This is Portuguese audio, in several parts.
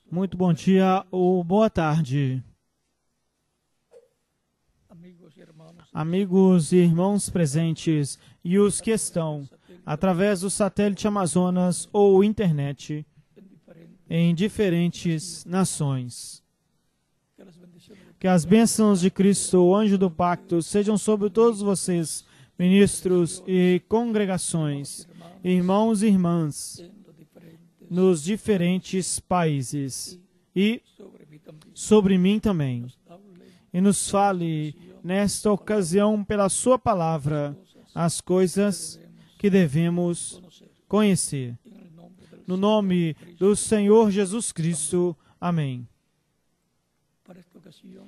Muito bom dia ou boa tarde. Amigos e irmãos presentes e os que estão através do satélite Amazonas ou internet em diferentes nações. Que as bênçãos de Cristo, o anjo do pacto, sejam sobre todos vocês, ministros e congregações, irmãos e irmãs, nos diferentes países e sobre mim também. E nos fale, nesta ocasião, pela sua palavra, as coisas que devemos conhecer. No nome do Senhor Jesus Cristo. Amém.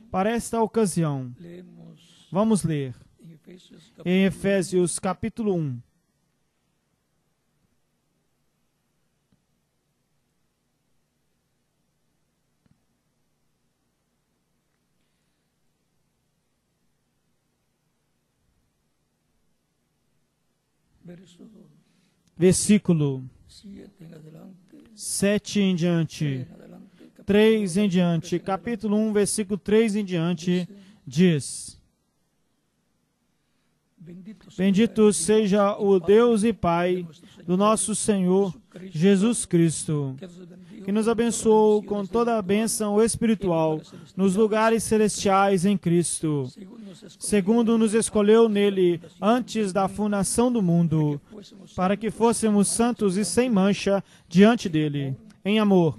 Para esta ocasião, vamos ler em Efésios capítulo 1. Versículo 7 em diante, 3 em diante, capítulo 1, versículo 3 em diante, diz: Bendito seja o Deus e Pai do nosso Senhor Jesus Cristo, que nos abençoou com toda a bênção espiritual nos lugares celestiais em Cristo, segundo nos escolheu nele antes da fundação do mundo, para que fôssemos santos e sem mancha diante dele, em amor,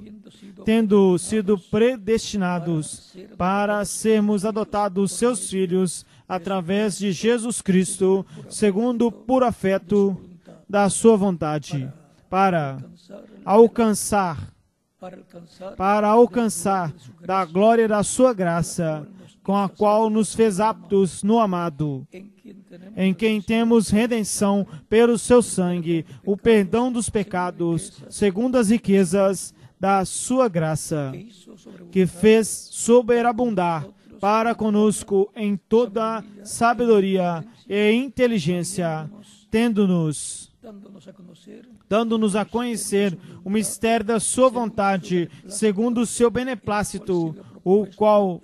tendo sido predestinados para sermos adotados seus filhos através de Jesus Cristo, segundo o puro afeto da sua vontade, para alcançar da glória da sua graça, com a qual nos fez aptos no amado, em quem temos redenção pelo seu sangue, o perdão dos pecados, segundo as riquezas da sua graça, que fez sobreabundar para conosco em toda sabedoria e inteligência, dando-nos a conhecer o mistério da sua vontade, segundo o seu beneplácito, o qual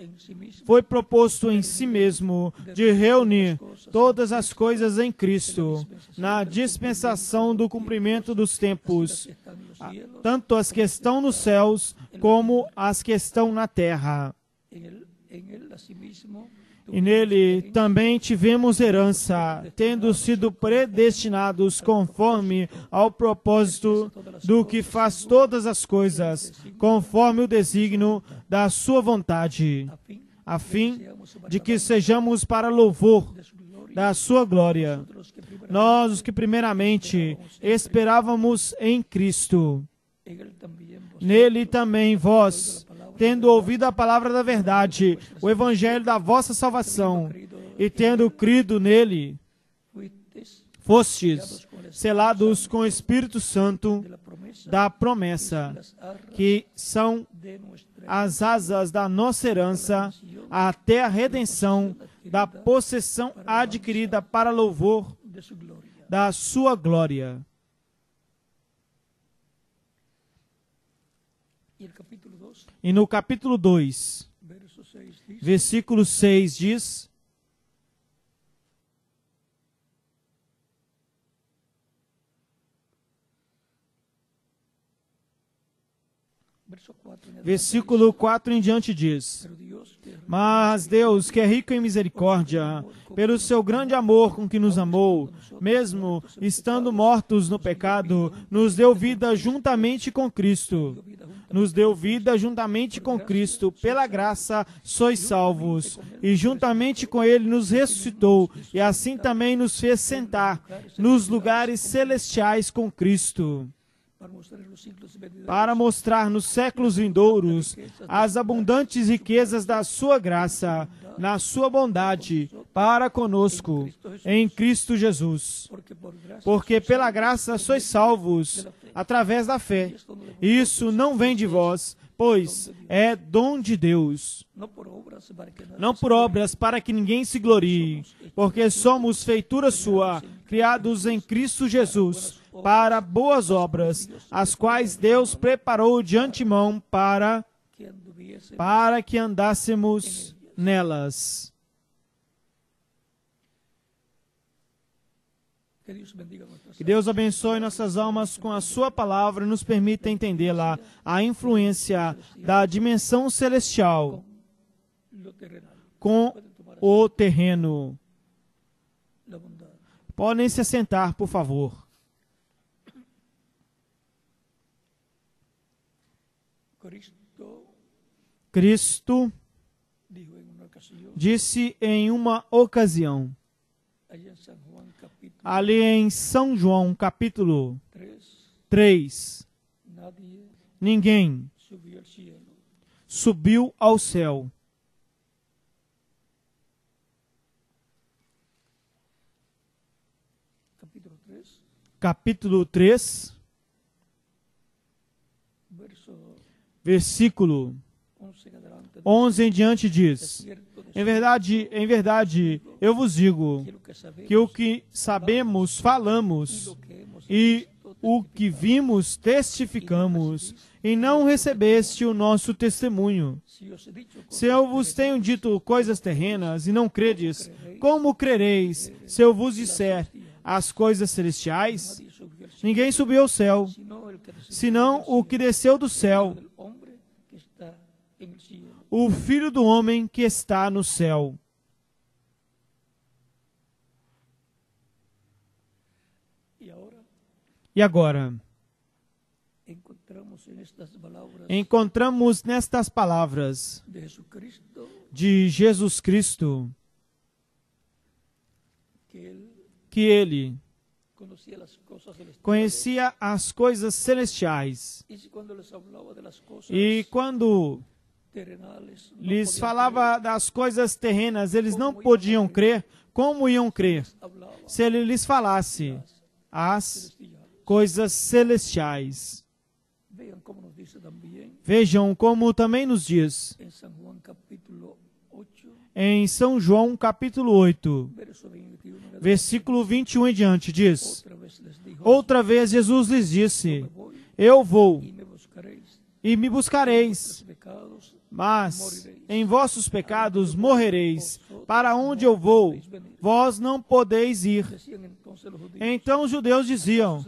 foi proposto em si mesmo de reunir todas as coisas em Cristo, na dispensação do cumprimento dos tempos, tanto as que estão nos céus como as que estão na terra. E nele também tivemos herança, tendo sido predestinados conforme ao propósito do que faz todas as coisas, conforme o desígnio da sua vontade, a fim de que sejamos para louvor da sua glória. Nós, os que primeiramente esperávamos em Cristo, nele também vós, tendo ouvido a palavra da verdade, o evangelho da vossa salvação, e tendo crido nele, fostes selados com o Espírito Santo da promessa, que são as asas da nossa herança, até a redenção da possessão adquirida para louvor da sua glória. E no capítulo 2, versículo 6 diz: Versículo 4 em diante diz: Mas Deus, que é rico em misericórdia, pelo seu grande amor com que nos amou, mesmo estando mortos no pecado, nos deu vida juntamente com Cristo. Nos deu vida juntamente com Cristo, pela graça sois salvos, e juntamente com Ele nos ressuscitou, e assim também nos fez sentar nos lugares celestiais com Cristo, para mostrar nos séculos vindouros as abundantes riquezas da sua graça, na sua bondade, para conosco, em Cristo Jesus. Porque pela graça sois salvos, através da fé. E isso não vem de vós, pois é dom de Deus. Não por obras para que ninguém se glorie, porque somos feitura sua, criados em Cristo Jesus, para boas obras, as quais Deus preparou de antemão para que andássemos nelas. Que Deus abençoe nossas almas com a sua palavra e nos permita entendê-la, a influência da dimensão celestial com o terreno. Podem se assentar, por favor. Cristo disse em uma ocasião, ali em São João, capítulo 3, ninguém subiu ao céu. Capítulo 3, versículo 11 em diante diz: em verdade, eu vos digo que o que sabemos, falamos, e o que vimos, testificamos, e não recebeste o nosso testemunho. Se eu vos tenho dito coisas terrenas e não credes, como crereis se eu vos disser as coisas celestiais? Ninguém subiu ao céu, senão o que desceu do céu, o Filho do Homem que está no céu. E agora, encontramos nestas palavras de Jesus Cristo que Ele conhecia as coisas celestiais. E quando lhes falava das coisas terrenas, eles não podiam crer. Como iam crer se Ele lhes falasse as coisas celestiais? Vejam como também nos diz em São João capítulo 8, versículo 21 em diante, diz: outra vez Jesus lhes disse: eu vou e me buscareis, mas em vossos pecados morrereis. Para onde eu vou, vós não podeis ir. Então os judeus diziam: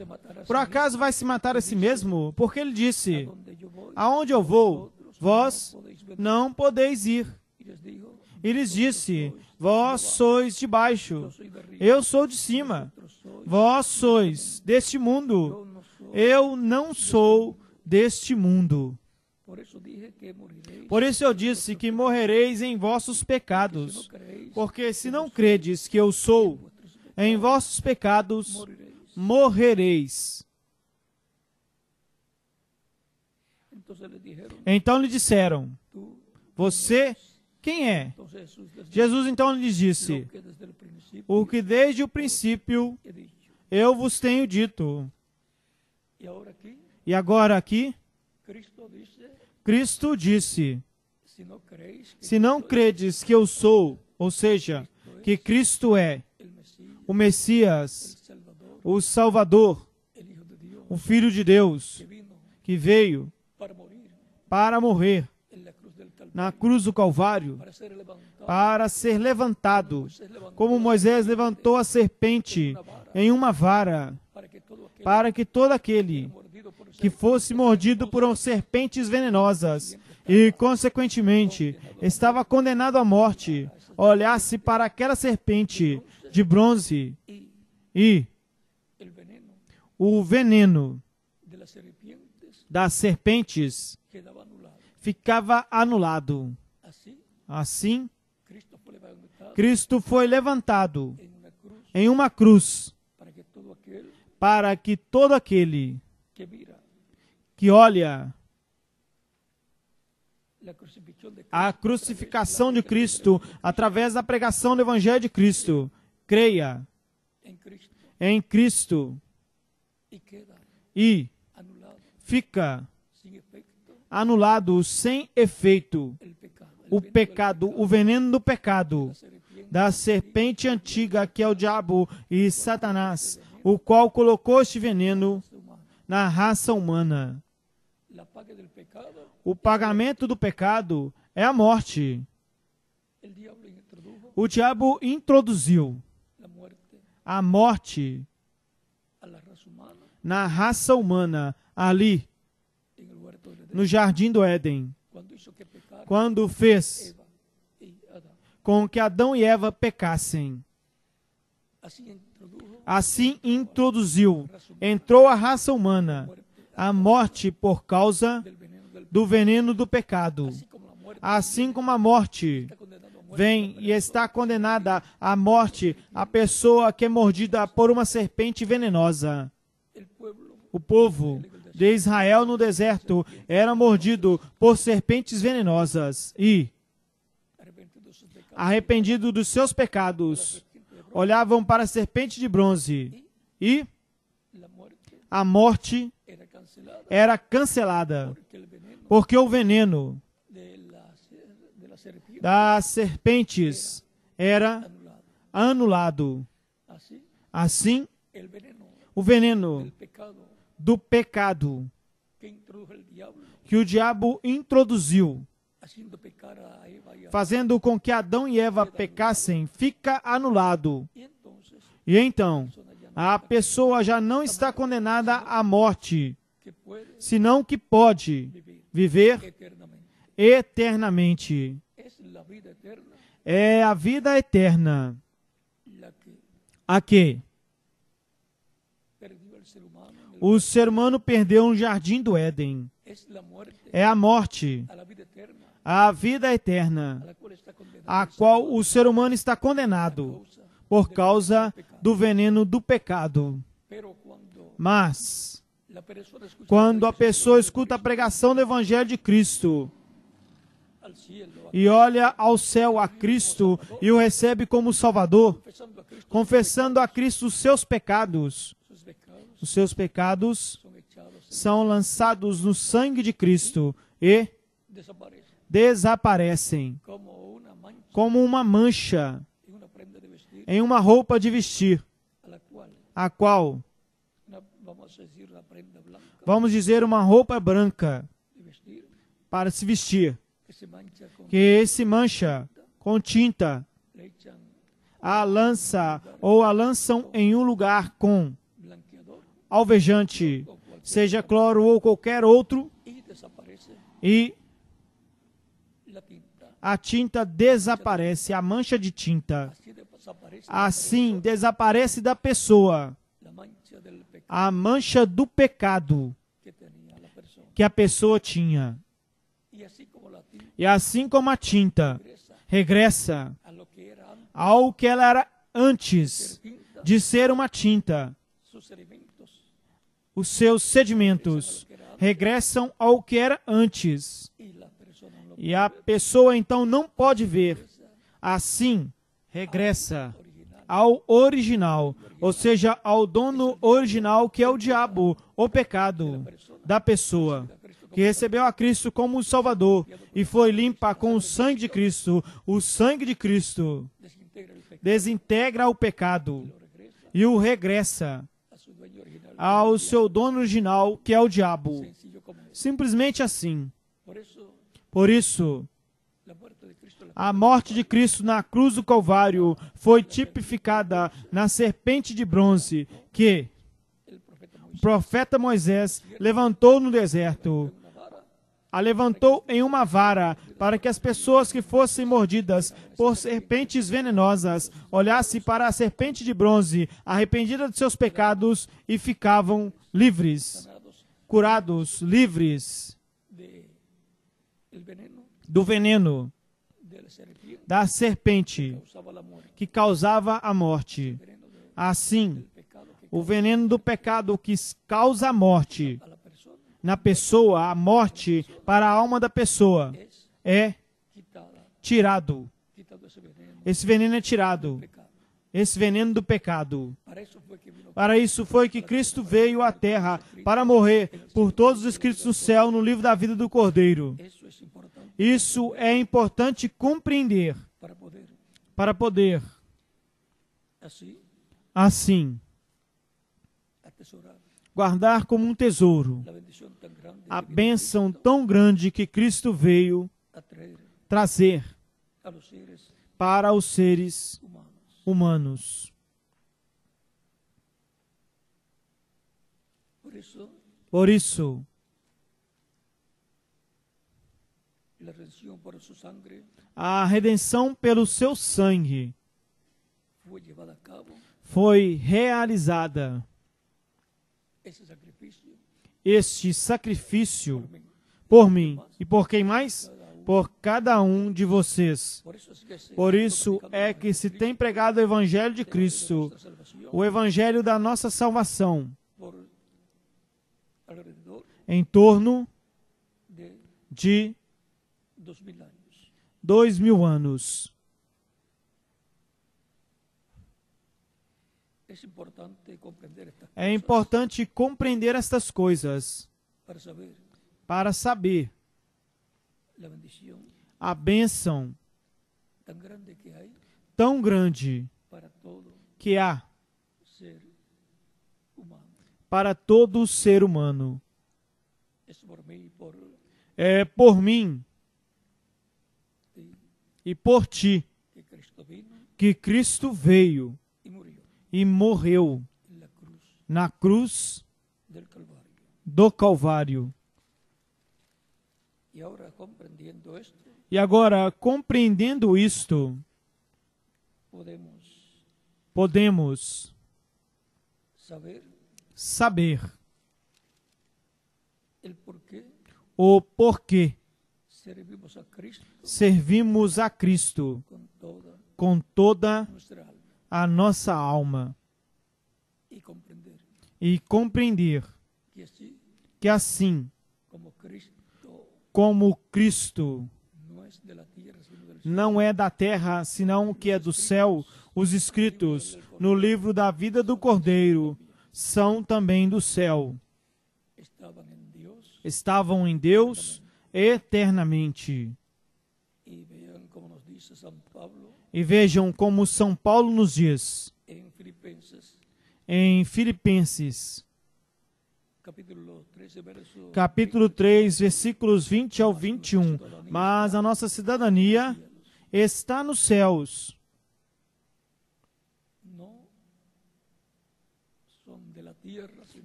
por acaso vai se matar a si mesmo? Porque ele disse: aonde eu vou, vós não podeis ir. E lhes disse: vós sois de baixo, eu sou de cima. Vós sois deste mundo, eu não sou deste mundo. Por isso eu disse que morrereis em vossos pecados, porque se não credes que eu sou, em vossos pecados morrereis. Então lhe disseram: você quem é? Jesus então lhes disse: o que desde o princípio eu vos tenho dito. E agora aqui, Cristo disse: se não credes que eu sou, ou seja, que Cristo é o Messias, o Salvador, o Filho de Deus, que veio para morrer na cruz do Calvário, para ser levantado, como Moisés levantou a serpente em uma vara, para que todo aquele que fosse mordido por serpentes venenosas e, consequentemente, estava condenado à morte, olhasse para aquela serpente de bronze e o veneno das serpentes ficava anulado. Assim, Cristo foi levantado em uma cruz para que todo aquele que olha a crucificação de Cristo através da pregação do Evangelho de Cristo, creia em Cristo e fica anulado sem efeito o pecado, o veneno do pecado, da serpente antiga que é o diabo e Satanás, o qual colocou este veneno na raça humana. O pagamento do pecado é a morte. O diabo introduziu a morte na raça humana, ali, no jardim do Éden, quando fez com que Adão e Eva pecassem. Assim introduziu, entrou a raça humana, a morte por causa do veneno do pecado. Assim como a morte vem e está condenada à morte a pessoa que é mordida por uma serpente venenosa. O povo de Israel no deserto era mordido por serpentes venenosas e, arrependido dos seus pecados, olhavam para a serpente de bronze e a morte era cancelada, porque o veneno das serpentes era anulado. Assim, o veneno do pecado que o diabo introduziu, fazendo com que Adão e Eva pecassem, fica anulado. E então, a pessoa já não está condenada à morte, senão que pode viver eternamente. É a vida eterna a que o ser humano perdeu no jardim do Éden. É a morte, a vida eterna, a qual o ser humano está condenado por causa do veneno do pecado. Mas, quando a pessoa escuta a pregação do Evangelho de Cristo e olha ao céu a Cristo e o recebe como Salvador, confessando a Cristo os seus pecados são lançados no sangue de Cristo e desaparecem como uma mancha em uma roupa de vestir, a qual, vamos dizer, uma roupa branca para se vestir, que se mancha com tinta, a lança ou a lançam em um lugar com alvejante, seja cloro ou qualquer outro, e a tinta desaparece, a mancha de tinta. Assim desaparece da pessoa a mancha do pecado que a pessoa tinha. E assim como a tinta regressa ao que ela era antes de ser uma tinta, os seus sedimentos regressam ao que era antes. E a pessoa então não pode ver. Assim, regressa ao original, ou seja, ao dono original, que é o diabo, o pecado da pessoa, que recebeu a Cristo como Salvador e foi limpa com o sangue de Cristo. O sangue de Cristo desintegra o pecado e o regressa ao seu dono original, que é o diabo. Simplesmente assim. Por isso, a morte de Cristo na cruz do Calvário foi tipificada na serpente de bronze que o profeta Moisés levantou no deserto. A levantou em uma vara para que as pessoas que fossem mordidas por serpentes venenosas olhassem para a serpente de bronze, arrependida de seus pecados, e ficavam livres, curados, livres do veneno da serpente que causava a morte. Assim, o veneno do pecado que causa a morte na pessoa, a morte para a alma da pessoa, é tirado. Esse veneno é tirado. Esse veneno do pecado. Para isso foi que Cristo veio à terra, para morrer por todos os escritos no céu, no livro da vida do Cordeiro. Isso é importante compreender para poder, assim, guardar como um tesouro a bênção tão grande que Cristo veio trazer para os seres humanos. Por isso, a redenção pelo seu sangue foi realizada. Este sacrifício por mim e por quem mais? Por cada um de vocês. Por isso é que se tem pregado o Evangelho de Cristo, o Evangelho da nossa salvação, em torno de 2000 anos. É importante compreender estas coisas para saber a bênção tão grande que há para todo ser humano. É por mim e por ti que Cristo veio e morreu na cruz do Calvário. E agora, compreendendo isto, podemos saber o porquê servimos a Cristo com toda a nossa alma e compreender que assim como Cristo não é da terra, senão que é do céu, os escritos no livro da vida do Cordeiro são também do céu. Estavam em Deus eternamente. E vejam como São Paulo nos diz em Filipenses, capítulo 3, versículos 20 ao 21. Mas a nossa cidadania está nos céus.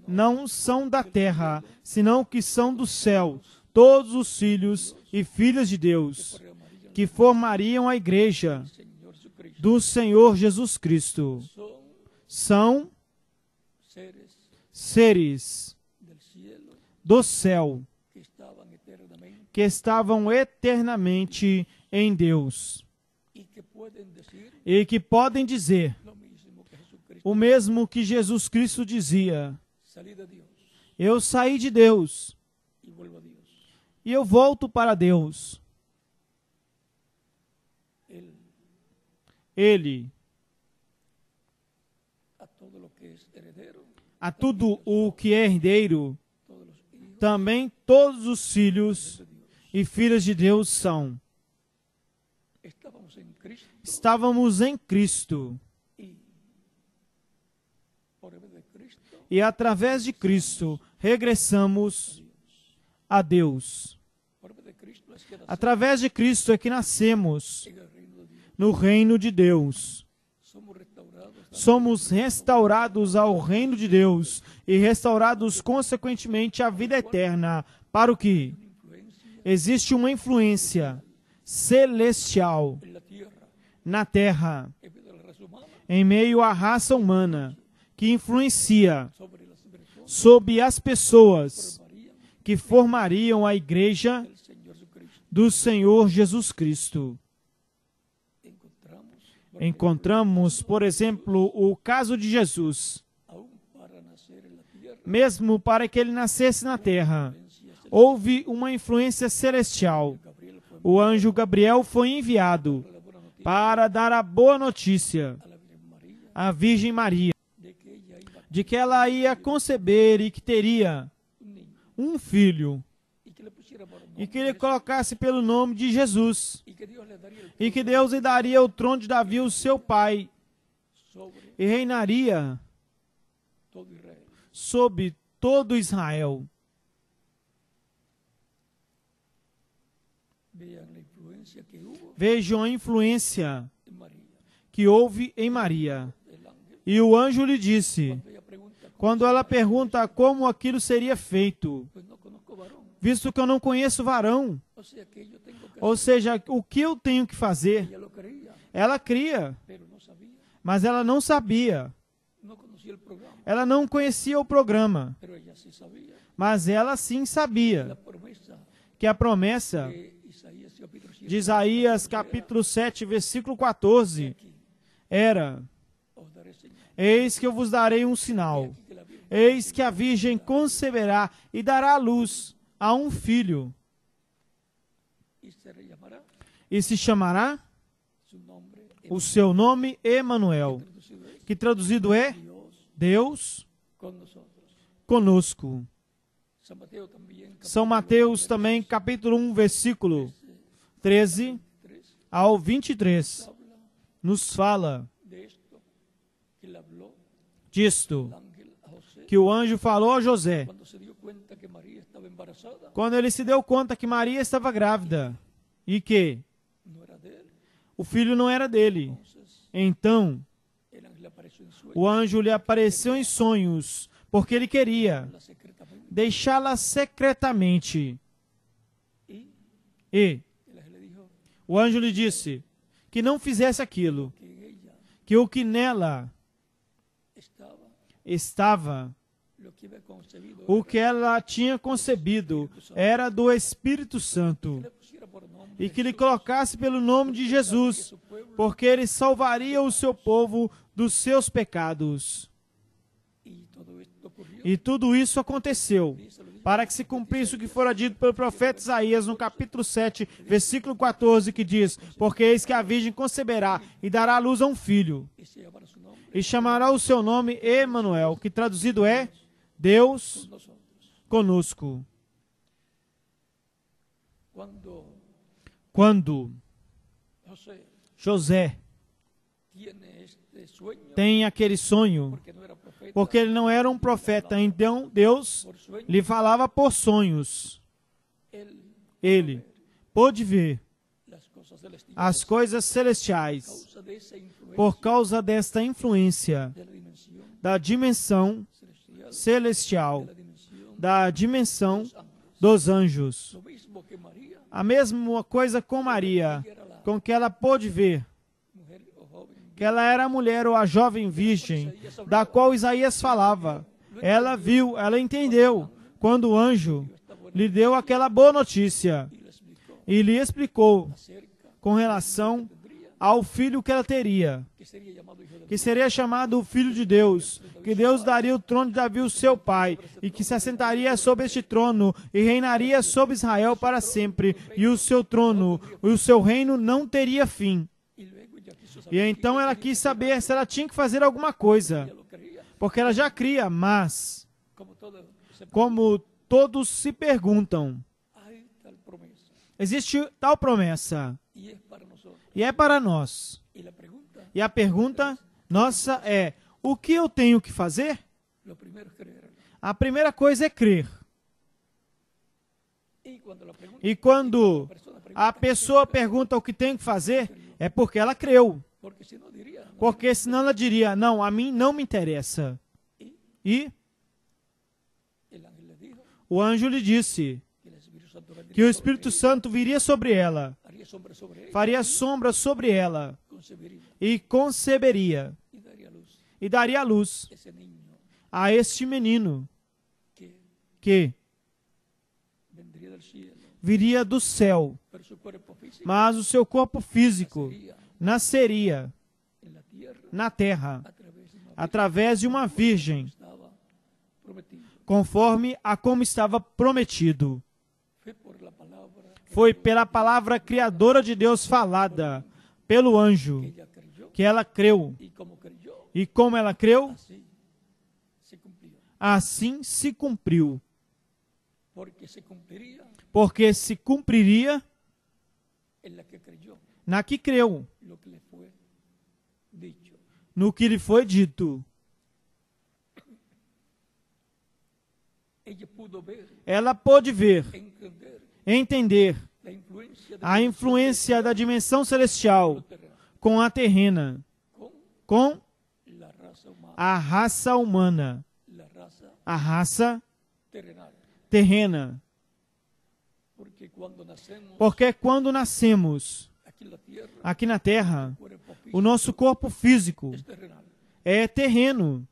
Não são da terra, senão que são do céu, todos os filhos e filhas de Deus, que formariam a igreja do Senhor Jesus Cristo. São seres do céu que estavam eternamente em Deus e que podem dizer o mesmo que Jesus Cristo dizia: eu saí de Deus e eu volto para Deus. Ele, a tudo o que é herdeiro, também todos os filhos e filhas de Deus são. Estávamos em Cristo. E através de Cristo regressamos a Deus. Através de Cristo é que nascemos no reino de Deus. Somos restaurados ao reino de Deus e restaurados consequentemente à vida eterna. Para o que? Existe uma influência celestial na terra, em meio à raça humana, que influencia sobre as pessoas que formariam a igreja do Senhor Jesus Cristo. Encontramos, por exemplo, o caso de Jesus. Mesmo para que ele nascesse na terra, houve uma influência celestial. O anjo Gabriel foi enviado para dar a boa notícia à Virgem Maria de que ela ia conceber e que teria um filho e que ele colocasse pelo nome de Jesus e que Deus lhe daria o trono de Davi, o seu pai, e reinaria sobre todo Israel. Vejam a influência que houve em Maria. E o anjo lhe disse, quando ela pergunta como aquilo seria feito, visto que eu não conheço varão, ou seja, o que eu tenho que fazer? Ela cria, mas ela não sabia. Ela não conhecia o programa, mas ela sim sabia que a promessa de Isaías capítulo 7, versículo 14, era: eis que eu vos darei um sinal, eis que a virgem conceberá e dará à luz a um filho, e se chamará o seu nome Emanuel, que traduzido é Deus conosco. São Mateus também, capítulo 1, versículo 13 ao 23, nos fala disto, que o anjo falou a José, quando ele se deu conta que Maria estava grávida, e que o filho não era dele. Então, o anjo lhe apareceu em sonhos, porque ele queria deixá-la secretamente. E o anjo lhe disse que não fizesse aquilo, que o que nela estava, o que ela tinha concebido, era do Espírito Santo, e que lhe colocasse pelo nome de Jesus, porque ele salvaria o seu povo dos seus pecados. E tudo isso aconteceu para que se cumprisse o que fora dito pelo profeta Isaías no capítulo 7, versículo 14, que diz: porque eis que a virgem conceberá e dará à luz a um filho, e chamará o seu nome Emanuel, que traduzido é Deus conosco. Quando José tem aquele sonho, porque ele não era um profeta, então Deus lhe falava por sonhos. Ele pôde ver as coisas celestiais por causa desta influência da dimensão celestial, da dimensão dos anjos. A mesma coisa com Maria, com que ela pôde ver que ela era a mulher ou a jovem virgem, da qual Isaías falava. Ela viu, ela entendeu, quando o anjo lhe deu aquela boa notícia e lhe explicou com relação ao filho que ela teria, que seria chamado o Filho de Deus, que Deus daria o trono de Davi, o seu pai, e que se assentaria sobre este trono e reinaria sobre Israel para sempre, e o seu trono e o seu reino não teria fim. E então ela quis saber se ela tinha que fazer alguma coisa, porque ela já cria, mas, como todos se perguntam, existe tal promessa, e é para nós. E a pergunta nossa é: o que eu tenho que fazer? A primeira coisa é crer. E quando a pessoa pergunta o que tem que fazer, é porque ela creu. Porque senão ela diria: não, a mim não me interessa. E o anjo lhe disse que o Espírito Santo viria sobre ela, faria sombra sobre ela e conceberia e daria à luz a este menino que viria do céu, mas o seu corpo físico nasceria na terra através de uma virgem, conforme a como estava prometido. Foi pela palavra criadora de Deus falada pelo anjo que ela creu. E como ela creu, assim se cumpriu. Porque se cumpriria na que creu, no que lhe foi dito. ela pôde ver, entender a influência da dimensão celestial com a terrena, com a raça humana, a raça terrena. Porque quando nascemos aqui na Terra, o nosso corpo físico é terreno.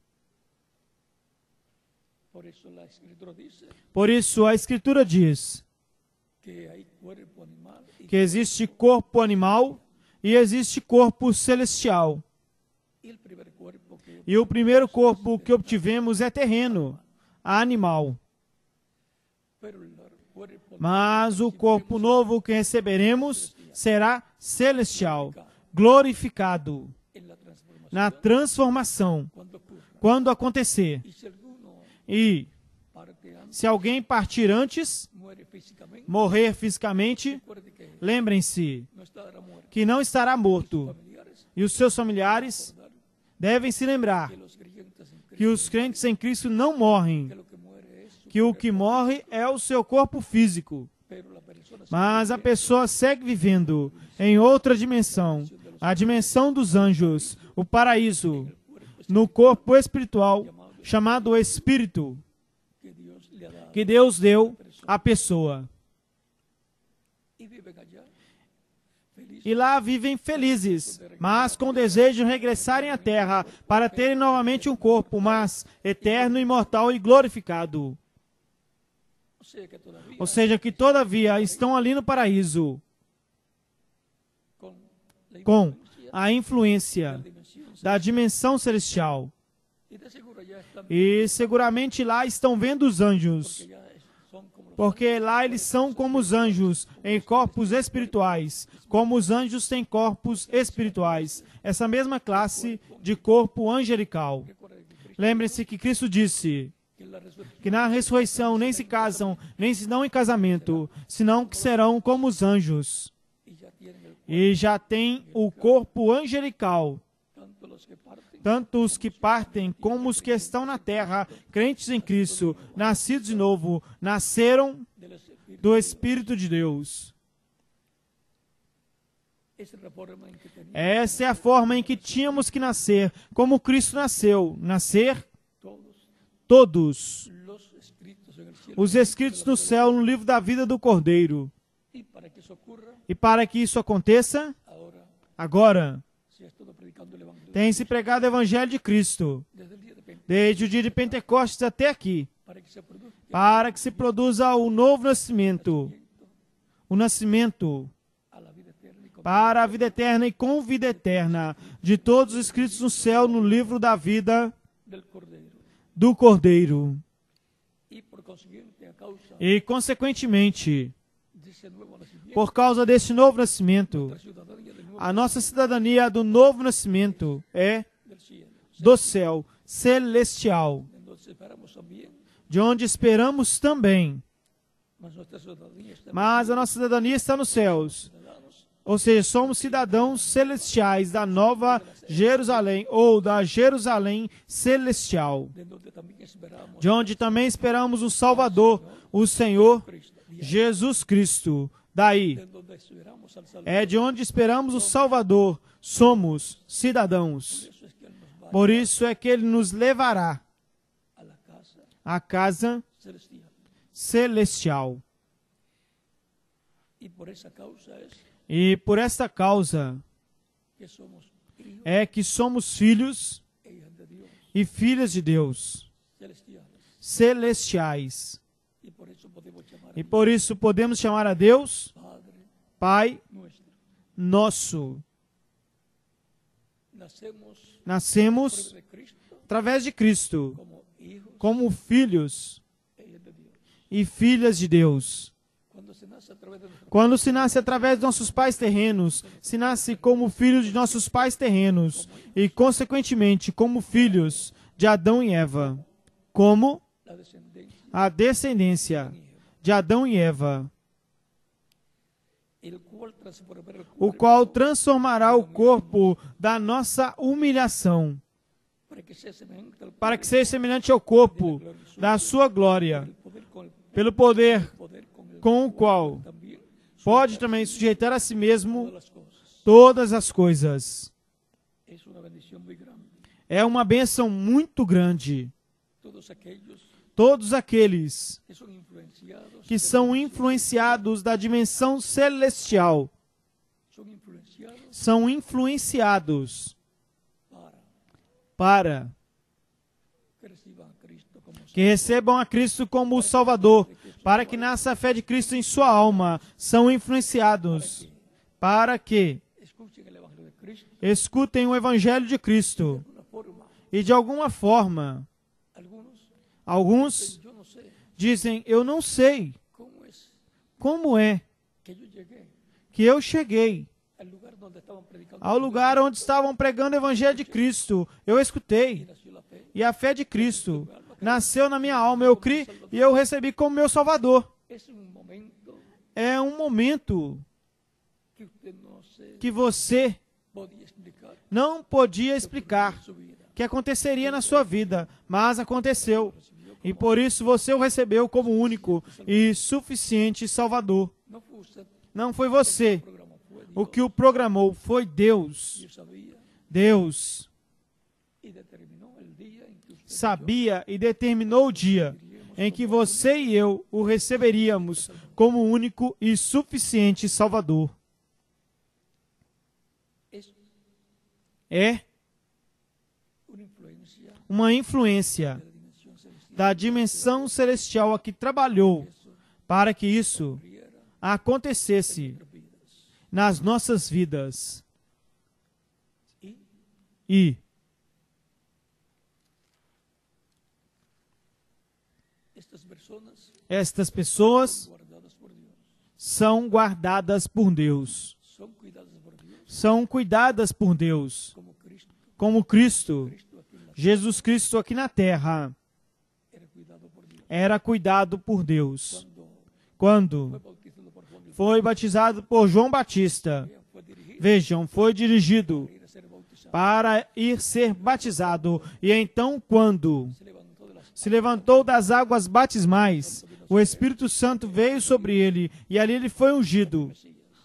Por isso a Escritura diz que existe corpo animal e existe corpo celestial. E o primeiro corpo que obtivemos é terreno, animal. Mas o corpo novo que receberemos será celestial, glorificado, na transformação, quando acontecer. E se alguém partir antes, morrer fisicamente, lembrem-se que não estará morto. E os seus familiares devem se lembrar que os crentes em Cristo não morrem, que o que morre é o seu corpo físico. Mas a pessoa segue vivendo em outra dimensão, a dimensão dos anjos, o paraíso, no corpo espiritual, chamado Espírito, que Deus deu à pessoa. E lá vivem felizes, mas com desejo de regressarem à terra para terem novamente um corpo, mas eterno, imortal e glorificado. Ou seja, que todavia estão ali no paraíso com a influência da dimensão celestial. E seguramente lá estão vendo os anjos, porque lá eles são como os anjos, em corpos espirituais, como os anjos têm corpos espirituais, essa mesma classe de corpo angelical. Lembre-se que Cristo disse que na ressurreição nem se casam, nem se dão em casamento, senão que serão como os anjos. E já têm o corpo angelical, tanto os que partem como os que estão na terra, crentes em Cristo, nascidos de novo, nasceram do Espírito de Deus. Essa é a forma em que tínhamos que nascer, como Cristo nasceu. Nascer todos os escritos no céu no livro da vida do Cordeiro. E para que isso aconteça, agora, tem-se pregado o Evangelho de Cristo, desde o dia de Pentecostes até aqui, para que se produza o novo nascimento, o nascimento para a vida eterna e com vida eterna, de todos os escritos no céu no livro da vida do Cordeiro. E, consequentemente, por causa desse novo nascimento, a nossa cidadania do novo nascimento é do céu celestial, de onde esperamos também. Mas a nossa cidadania está nos céus. Ou seja, somos cidadãos celestiais da Nova Jerusalém, ou da Jerusalém celestial, de onde também esperamos o Salvador, o Senhor Jesus Cristo. Daí, é de onde esperamos o Salvador, somos cidadãos. Por isso é que Ele nos levará à casa celestial. E por esta causa é que somos filhos e filhas de Deus, celestiais. E por isso podemos chamar a Deus Pai nosso. Nascemos através de Cristo, como filhos e filhas de Deus. Quando se nasce através dos nossos pais terrenos, se nasce como filhos de nossos pais terrenos e, consequentemente, como filhos de Adão e Eva, como a descendência de Adão e Eva, o qual transformará o corpo da nossa humilhação para que seja semelhante ao corpo da sua glória, pelo poder com o qual pode também sujeitar a si mesmo todas as coisas. É uma bênção muito grande. Todos aqueles que são influenciados da dimensão celestial são influenciados para que recebam a Cristo como o Salvador, para que nasça a fé de Cristo em sua alma, são influenciados para que escutem o Evangelho de Cristo e de alguma forma, alguns dizem, eu não sei como é que eu cheguei ao lugar onde estavam pregando o Evangelho de Cristo. Eu escutei e a fé de Cristo nasceu na minha alma, eu criei e eu recebi como meu Salvador. É um momento que você não podia explicar que aconteceria na sua vida, mas aconteceu. E por isso você o recebeu como único e suficiente Salvador. Não foi você. O que o programou foi Deus. Deus sabia e determinou o dia em que você e eu o receberíamos como único e suficiente Salvador. É uma influência da dimensão celestial a que trabalhou para que isso acontecesse nas nossas vidas. E estas pessoas são guardadas por Deus. São cuidadas por Deus. Como Cristo, Jesus Cristo aqui na terra, era cuidado por Deus. Quando foi batizado por João Batista, vejam, foi dirigido para ir ser batizado. E então, quando se levantou das águas batismais, o Espírito Santo veio sobre ele, e ali ele foi ungido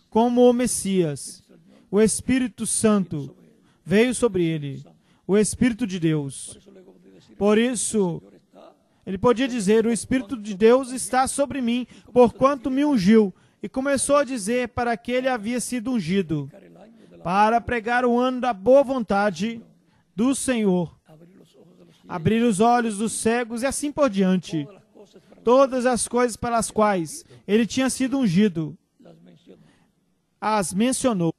como o Messias. O Espírito Santo veio sobre ele, o Espírito de Deus. Por isso, ele podia dizer, o Espírito de Deus está sobre mim, porquanto me ungiu. E começou a dizer para que ele havia sido ungido, para pregar o ano da boa vontade do Senhor, abrir os olhos dos cegos e assim por diante. Todas as coisas pelas quais ele tinha sido ungido, as mencionou.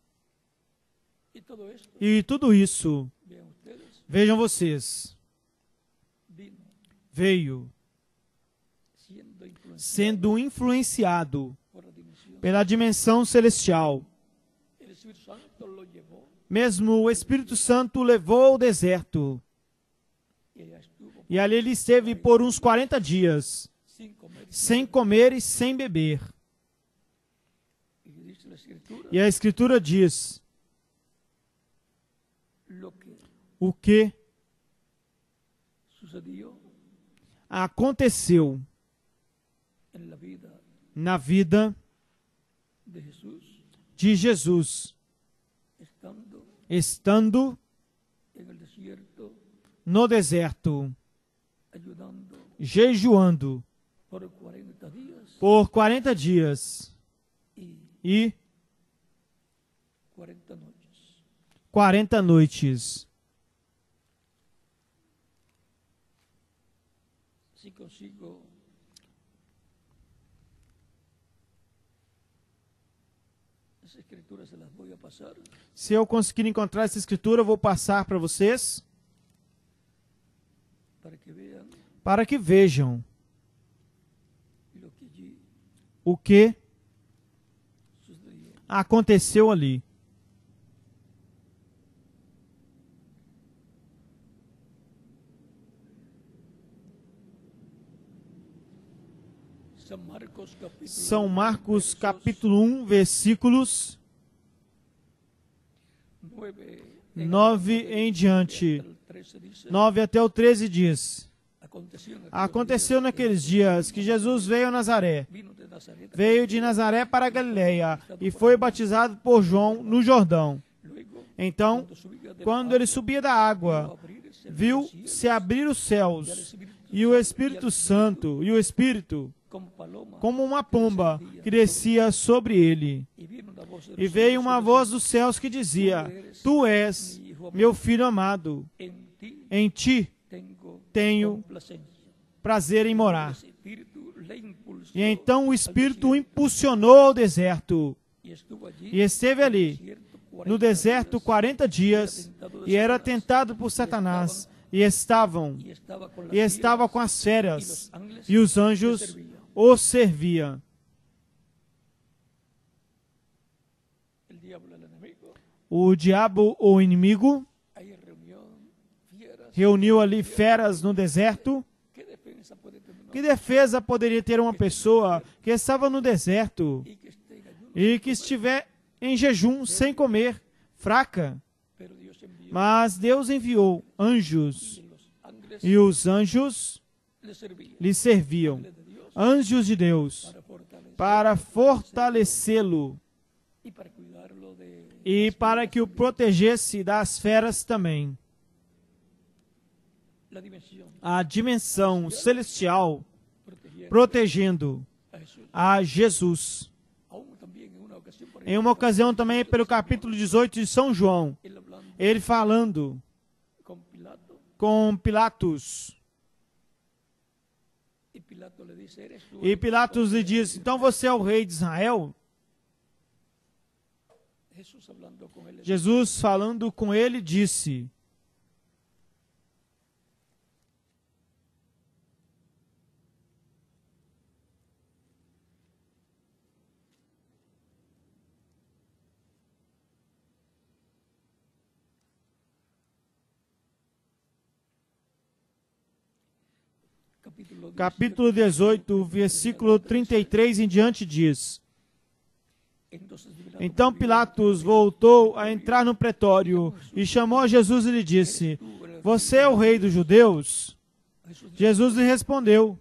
E tudo isso, vejam vocês, veio sendo influenciado pela dimensão celestial. Mesmo o Espírito Santo o levou ao deserto. E ali ele esteve por uns 40 dias, sem comer e sem beber. E a Escritura diz o que aconteceu na vida de Jesus, estando no deserto, jejuando por 40 dias e 40 noites. Se eu conseguir encontrar essa escritura, eu vou passar para vocês, para que vejam o que aconteceu ali. São Marcos capítulo 1, versículos 9 em diante. 9 até o 13 diz: aconteceu naqueles dias que Jesus veio a Nazaré. Veio de Nazaré para a Galileia e foi batizado por João no Jordão. Então, quando ele subia da água, viu-se abrir os céus e o Espírito Santo, como uma pomba, que descia sobre ele. E veio uma voz dos céus que dizia: Tu és meu filho amado, em ti tenho prazer em morar. E então o Espírito o impulsionou ao deserto, e esteve ali, no deserto, 40 dias, e era tentado por Satanás, e estava com as feras, e os anjos o serviam. O diabo, o inimigo, reuniu ali feras no deserto. Que defesa poderia ter uma pessoa que estava no deserto e que estiver em jejum, sem comer, fraca? Mas Deus enviou anjos, e os anjos lhe serviam, anjos de Deus, para fortalecê-lo e para que o protegesse das feras também. A dimensão celestial protegendo a Jesus. Em uma ocasião também, pelo capítulo 18 de São João, ele falando com Pilatos. E Pilatos lhe diz: então você é o rei de Israel? Jesus, falando com ele, disse: capítulo 18, versículo 33 em diante diz: então Pilatos voltou a entrar no pretório e chamou a Jesus e lhe disse: você é o rei dos judeus? Jesus lhe respondeu: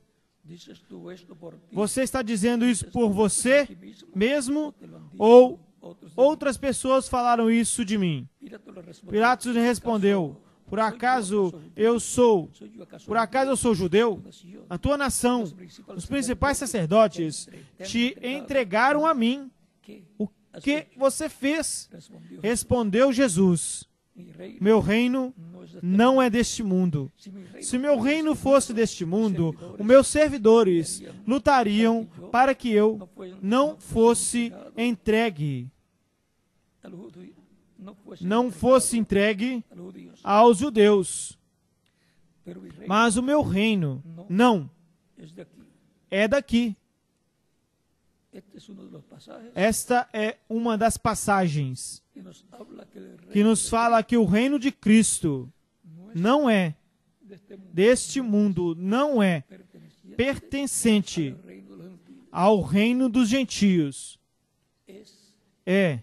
você está dizendo isso por você mesmo ou outras pessoas falaram isso de mim? Pilatos lhe respondeu: por acaso eu sou judeu? A tua nação, os principais sacerdotes, te entregaram a mim. O que você fez? Respondeu Jesus: meu reino não é deste mundo. Se meu reino fosse deste mundo, os meus servidores lutariam para que eu não fosse entregue aos judeus. Mas o meu reino não é daqui. Esta é uma das passagens que nos fala que o reino de Cristo não é deste mundo, não é pertencente ao reino dos gentios. É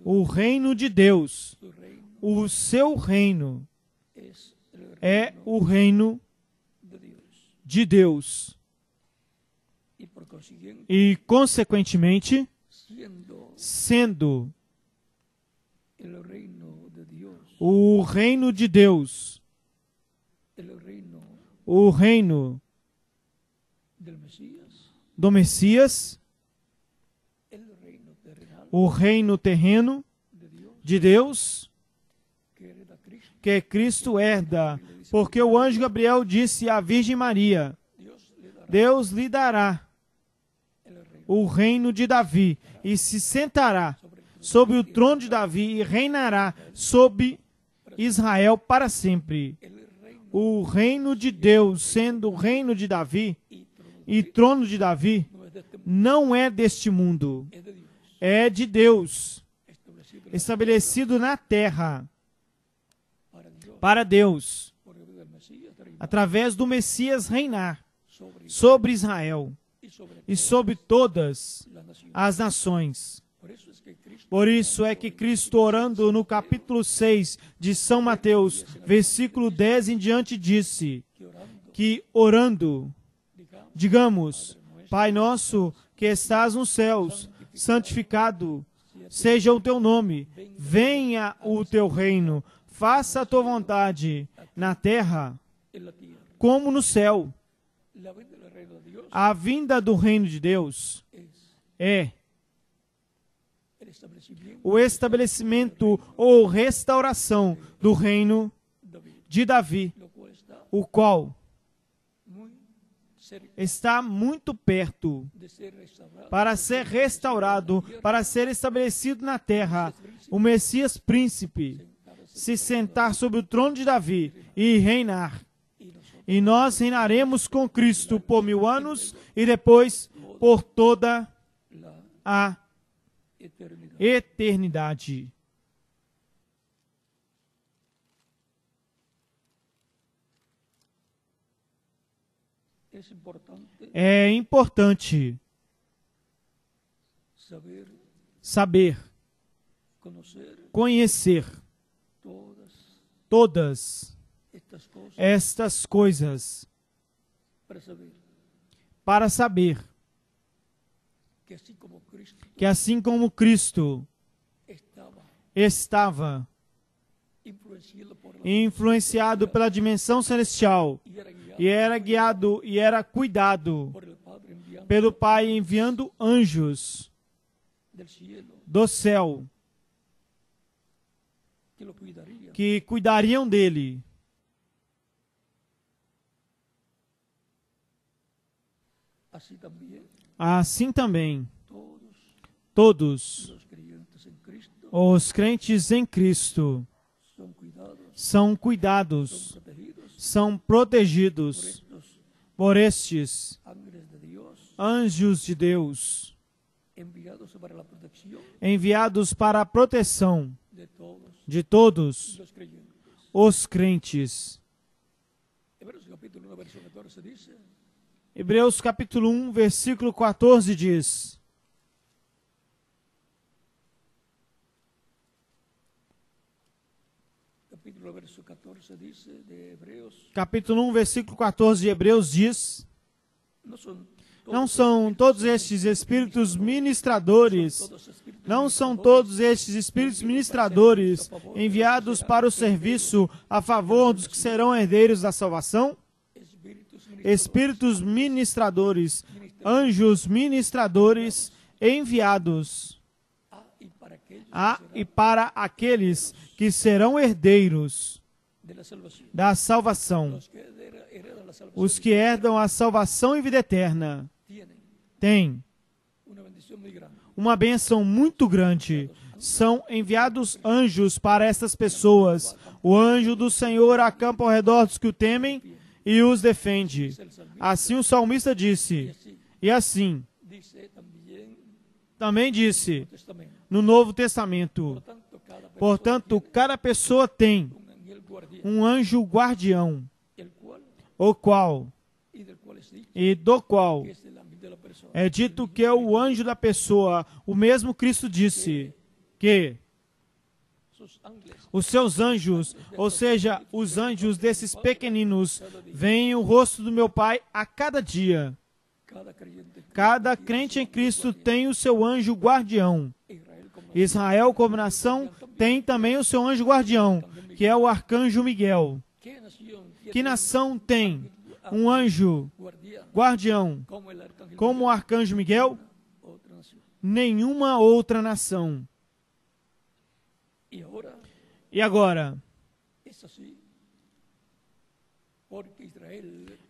o reino de Deus. O seu reino é o reino de Deus. E, consequentemente, sendo o reino de Deus, o reino do Messias, o reino terreno de Deus, que Cristo herda, porque o anjo Gabriel disse à Virgem Maria: Deus lhe dará o reino de Davi, e se sentará sobre o trono de Davi e reinará sobre Israel para sempre. O reino de Deus, sendo o reino de Davi e trono de Davi, não é deste mundo, é de Deus, estabelecido na terra, para Deus, através do Messias reinar sobre Israel e sobre todas as nações. Por isso é que Cristo, orando no capítulo 6 de São Mateus, versículo 10 em diante, disse que, orando, digamos: Pai nosso que estás nos céus, santificado seja o teu nome, venha o teu reino, faça a tua vontade na terra como no céu. A vinda do reino de Deus é o estabelecimento ou restauração do reino de Davi, o qual está muito perto para ser restaurado, para ser estabelecido na terra. O Messias príncipe se sentar sobre o trono de Davi e reinar. E nós reinaremos com Cristo por 1000 anos e depois por toda a eternidade. É importante saber, conhecer todas estas coisas para saber que assim como Cristo estava influenciado pela dimensão celestial e era guiado e era cuidado pelo Pai enviando anjos do céu que cuidariam dele. Assim também, todos os crentes em Cristo são cuidados, são protegidos por estes anjos de Deus, enviados para a proteção de todos os crentes. Hebreus capítulo 1, versículo 14 diz: Capítulo 1, versículo 14 de Hebreus diz: Não são todos estes espíritos ministradores, enviados para o serviço a favor dos que serão herdeiros da salvação? Espíritos ministradores, anjos ministradores enviados a e para aqueles que serão herdeiros da salvação. Os que herdam a salvação e vida eterna têm uma bênção muito grande. São enviados anjos para estas pessoas. O anjo do Senhor acampa ao redor dos que o temem e os defende. Assim o salmista disse, e assim também disse no Novo Testamento. Portanto, cada pessoa tem um anjo guardião, o qual e do qual é dito que é o anjo da pessoa. O mesmo Cristo disse que os seus anjos, ou seja, os anjos desses pequeninos, veem o rosto do meu Pai a cada dia. Cada crente em Cristo tem o seu anjo guardião. Israel, como nação, tem também o seu anjo guardião, que é o arcanjo Miguel. Que nação tem um anjo guardião como o arcanjo Miguel? Nenhuma outra nação. E agora?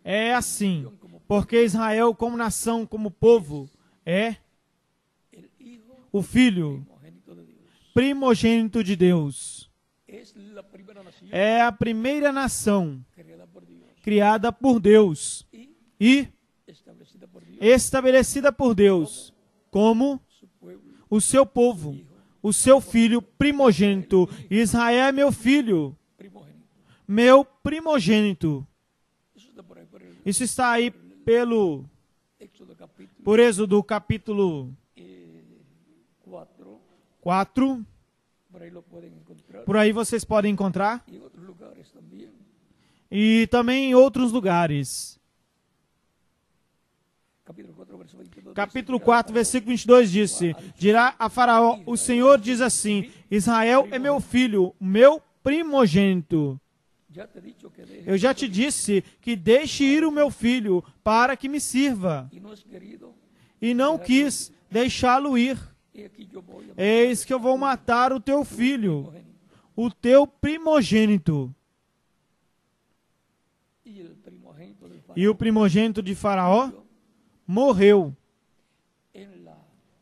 É assim, porque Israel, como nação, como povo, é o filho primogênito de Deus. É a primeira nação criada por Deus e estabelecida por Deus como o seu povo, o seu filho primogênito. Israel é meu filho, meu primogênito. Isso está aí por Êxodo capítulo 4. por ahí lo pueden encontrar, Por aí vocês podem encontrar. y en otros lugares también. E também em outros lugares. Capítulo 4, verso 22. Capítulo 4, versículo 22 disse: dirá a Faraó, o Senhor diz assim: Israel é meu filho, meu primogênito. Ya te he dicho que dejes, Eu já te disse que deixe ir o meu filho para que me sirva. y no has querido, E não quis deixá-lo ir. y aquí yo voy a Eis que eu vou matar o teu filho, primogénito. o teu primogênito. Y el primogénito del E o faraón primogênito de Faraó morreu en la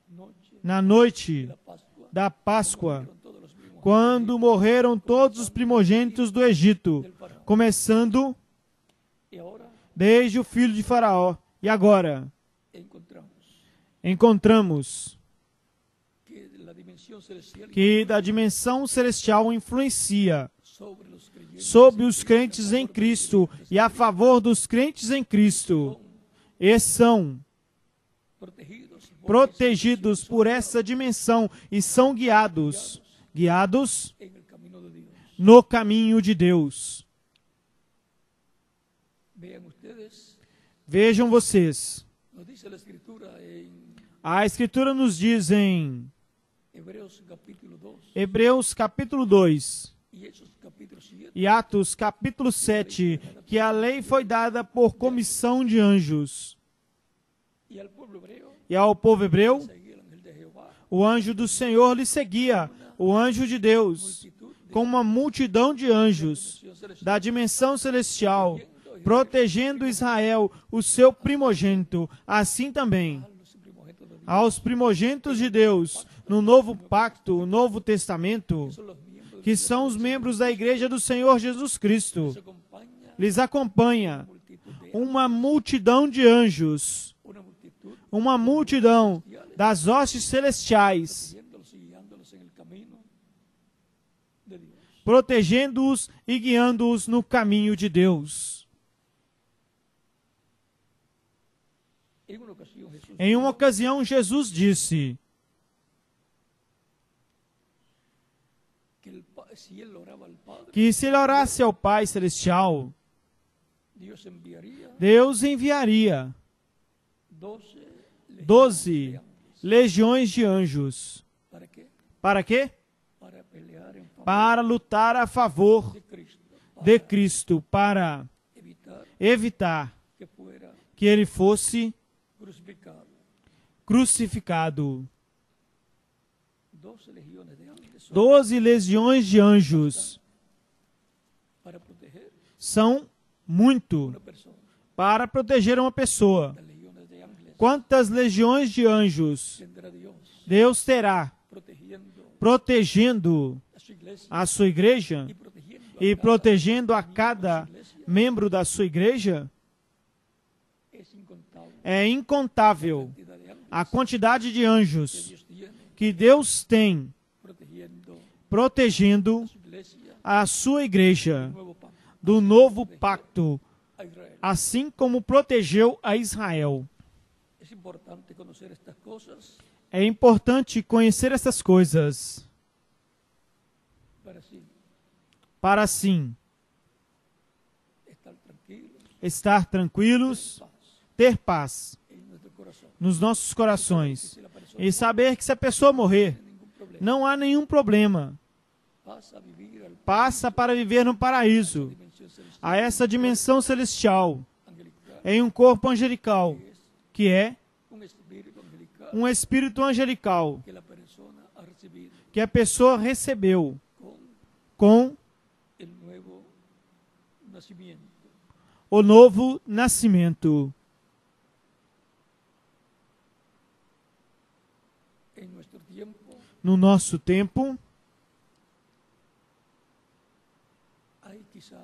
noche na noite de la Pascua, da Páscoa, murieron todos los primogénitos quando morreram todos os primogênitos do Egito, del faraón. começando Y ahora desde o filho de Faraó. E agora encontramos encontramos que la dimensión celestial que da dimensão celestial influencia sobre sobre os crentes em Cristo e a favor dos crentes em Cristo. E são protegidos por essa dimensão e são guiados en el camino de Dios. no caminho de Deus. Vean ustedes, Vejam vocês, nos dice la Escritura en a Escritura nos diz em Hebreos capítulo 2 Hebreus capítulo 2 y Hechos capítulo 7, e Atos capítulo 7, que a lei foi dada por comissão de anjos. y al pueblo hebreo E ao povo hebreu, seguía el ángel de Jehová, o anjo do Senhor lhe seguia, o anjo de Deus, multitud de com uma multidão de anjos dimensión celestial, da dimensão celestial, protegendo Israel, o seu primogênito. Assim também, a los primogénitos de Dios, aos primogênitos de Deus, no novo pacto, o Novo Testamento, son los miembros que são os membros da Igreja do Senhor Jesus Cristo, se acompaña lhes acompanha multitud de uma multidão de anjos, una multitud uma multidão das hostes celestiais, siguiéndolos y guiándolos en el camino de Dios. protegendo-os e guiando-os no caminho de Deus. En una ocasión Jesús Em uma ocasião, Jesus disse que si él oraba al Padre, que se ele orasse ao Pai Celestial, Dios enviaría Deus enviaria 12 legiões de anjos. ¿Para qué? Para quê? Para pelear en favor Para lutar a favor de Cristo, de Cristo, para evitar evitar que fuera que ele fosse crucificado. crucificado. 12 legiones de ángeles son 12 legiões de anjos para proteger são muito una persona. para proteger uma pessoa. Las legiones de ángeles Quantas legiões de anjos tendrá Dios Deus terá protegiendo protegendo a su iglesia a sua igreja y e protegendo a cada membro da sua igreja? es incontable É incontável la cantidad de ángeles a quantidade de que anjos Dios tiene que Deus tem protegiendo protegendo a su iglesia a sua igreja del nuevo pacto do novo pacto, a Israel. assim como protegeu a Israel. Es importante conocer estas cosas É importante conhecer essas coisas para así para, assim, estar tranquilos, paz ter paz en nuestro corazón. nos nossos corações Si la persona e saber que se a pessoa morrer, no tiene ningún problema, não há nenhum problema. pasa a vivir al Passa para viver no paraíso, dimensión celestial a essa dimensão celestial, angelical, em um corpo angelical, que é un espíritu angelical um espírito angelical que la persona ha recibido que a pessoa recebeu con com el nuevo nacimiento. o novo nascimento. En nuestro tiempo No nosso tempo, hay quizá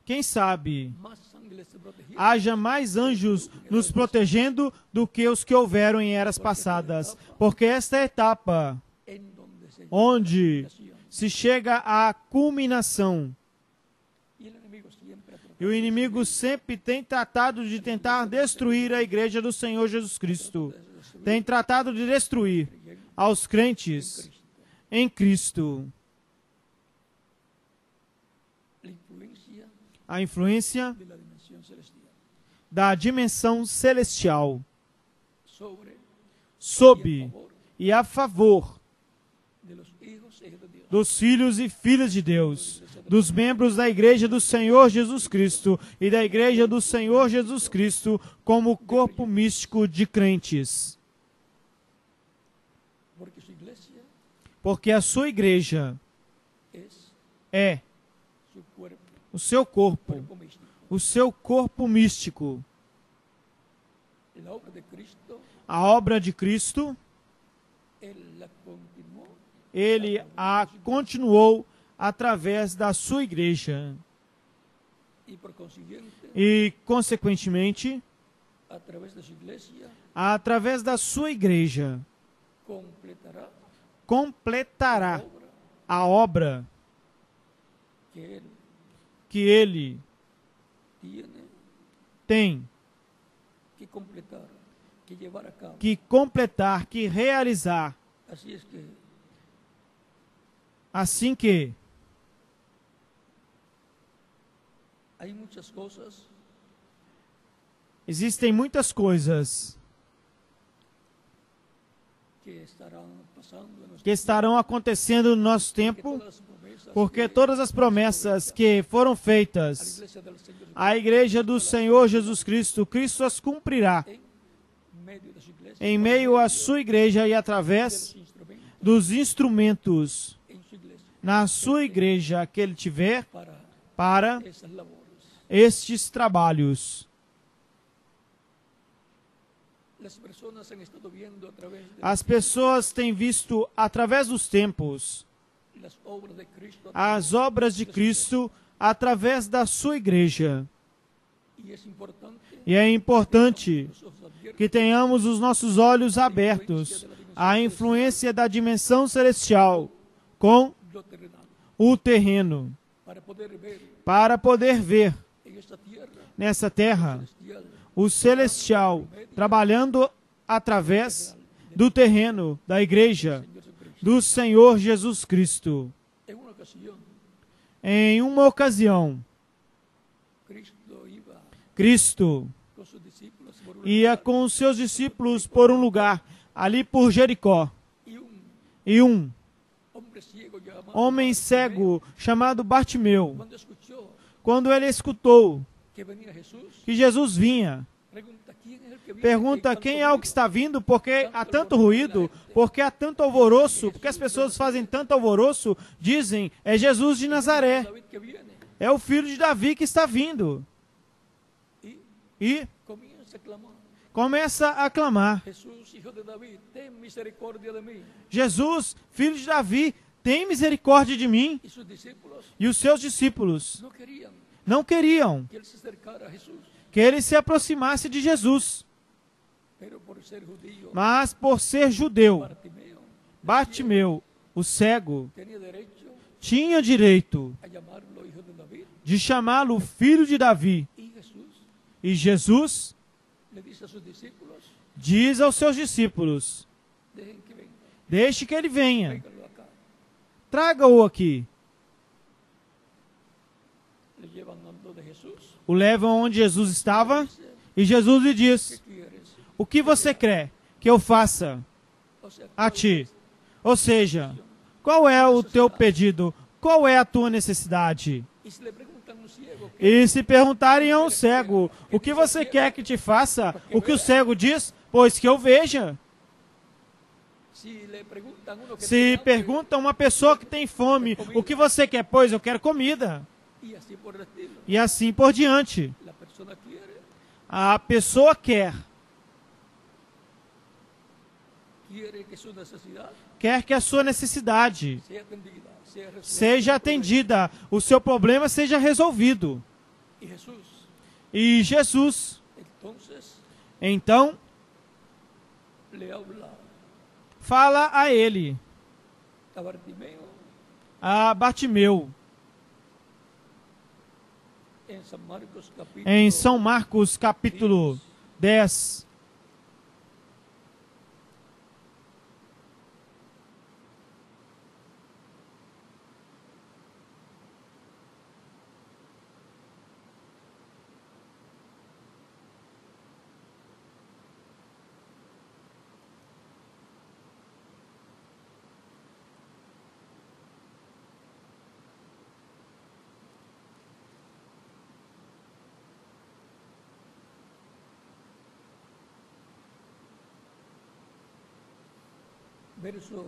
quem sabe, más ángeles protegidos haja mais anjos nos protegendo do que os que houveram em eras passadas, porque esta é a etapa en donde se onde nación. se chega à culminação. Y el enemigo siempre ha E o inimigo sempre tem tratado de tentar destruir a igreja do Senhor Jesus Cristo. Tem tratado de destruir aos en crentes Cristo. em Cristo. La influencia A influência de la dimensión celestial da dimensão celestial sobre sob e a favor de los hijos e hijas de Dios. dos filhos e filhas de Deus, dos membros da Igreja do Senhor Jesus Cristo e da Igreja do Senhor Jesus Cristo como corpo místico de crentes. Porque su iglesia Porque a sua igreja es é su cuerpo, o seu corpo, cuerpo místico. o seu corpo místico. La obra de Cristo, A obra de Cristo, Él la continuó ele a continuou através da sua igreja y por consiguiente, e, consequentemente, a través de su iglesia, através da sua igreja, completará completará la obra a obra que Él que ele tiene tem que completar, que llevar a cabo. que completar, que realizar. Así es que Assim que hay muchas cosas existem muitas coisas que estarán pasando en nuestro que estarão acontecendo no nosso tiempo, tempo, todas las promesas porque que todas as promessas que foram a la feitas iglesia del Señor à Igreja do Senhor Jesus Cristo, Cristo as cumprirá en medio de su iglesia, em meio à sua igreja e de através los instrumentos dos instrumentos en su iglesia na sua igreja que ele tiver para para esas labores. estes trabalhos. Las personas han estado viendo a través de As pessoas têm visto através dos tempos las obras de Cristo as obras de Cristo através da sua igreja. y es importante E é importante los ojos abiertos que tenhamos os nossos olhos abertos à influência da dimensão celestial com lo terrenal o terreno, para poder ver en esta tierra nessa terra celestial o celestial trabalhando através do terreno da igreja Señor Jesucristo. do Senhor Jesus Cristo. En una ocasión Em uma ocasião, Cristo con sus discípulos por un ia lugar, com os seus discípulos por um lugar, ali por Jericó, y un e um hombre ciego llamado homem Bartimeo, cego chamado Bartimeu, cuando escuchó quando ele escutou que venía Jesús, que Jesus vinha, pregunta quién es el que viene, pergunta que quem tanto é o que está vindo, porque há tanto ruído, porque há tanto alvoroço, porque as pessoas fazem tanto alvoroço, dizem, é Jesus de Nazaré, David que viene, é o filho de Davi que está vindo. y E comienza a clamar: começa a clamar, Jesús, hijo de David, ten misericordia de mí. Jesus, filho de Davi, tem misericórdia de mim. Y sus discípulos E os seus discípulos no querían não queriam que él se acercara a Jesús, que ele se aproximasse de Jesus, pero por ser judío, mas por ser judeu, Bartimeo Bartimeu, o cego, tenía derecho tinha direito a llamarlo hijo de David. de chamá-lo filho de Davi. Y Jesús E Jesus le dice a sus discípulos: diz aos seus discípulos, dejen que venga, deixe que ele venha, tráiganlo acá. traga-o aqui. Le llevan a donde Jesús. O levam onde Jesus estava Dice: e Jesus lhe ¿qué diz, quieres? o que você quer que eu faça O sea, a ti? Ou seja, qual é o teu pedido? Qual é a tua necessidade? y si le preguntan a un ciego, E se perguntarem a um cego, o que você quer que te faça? O que o cego diz? Pois que eu veja. si le preguntan a uno que Se tiene hambre, pergunta uma pessoa que tem fome, o que você quer? Pois eu quero comida. y así por el estilo, E assim por diante. la persona A pessoa quiere que su necesidad quer que a sua necessidade sea atendida, sea resuelta. seja atendida, o seu problema seja resolvido. Y Jesús, E Jesus, entonces, então, le habla fala a ele, a Bartimeo a Bartimeu, en San Marcos capítulo em São Marcos capítulo 10. verso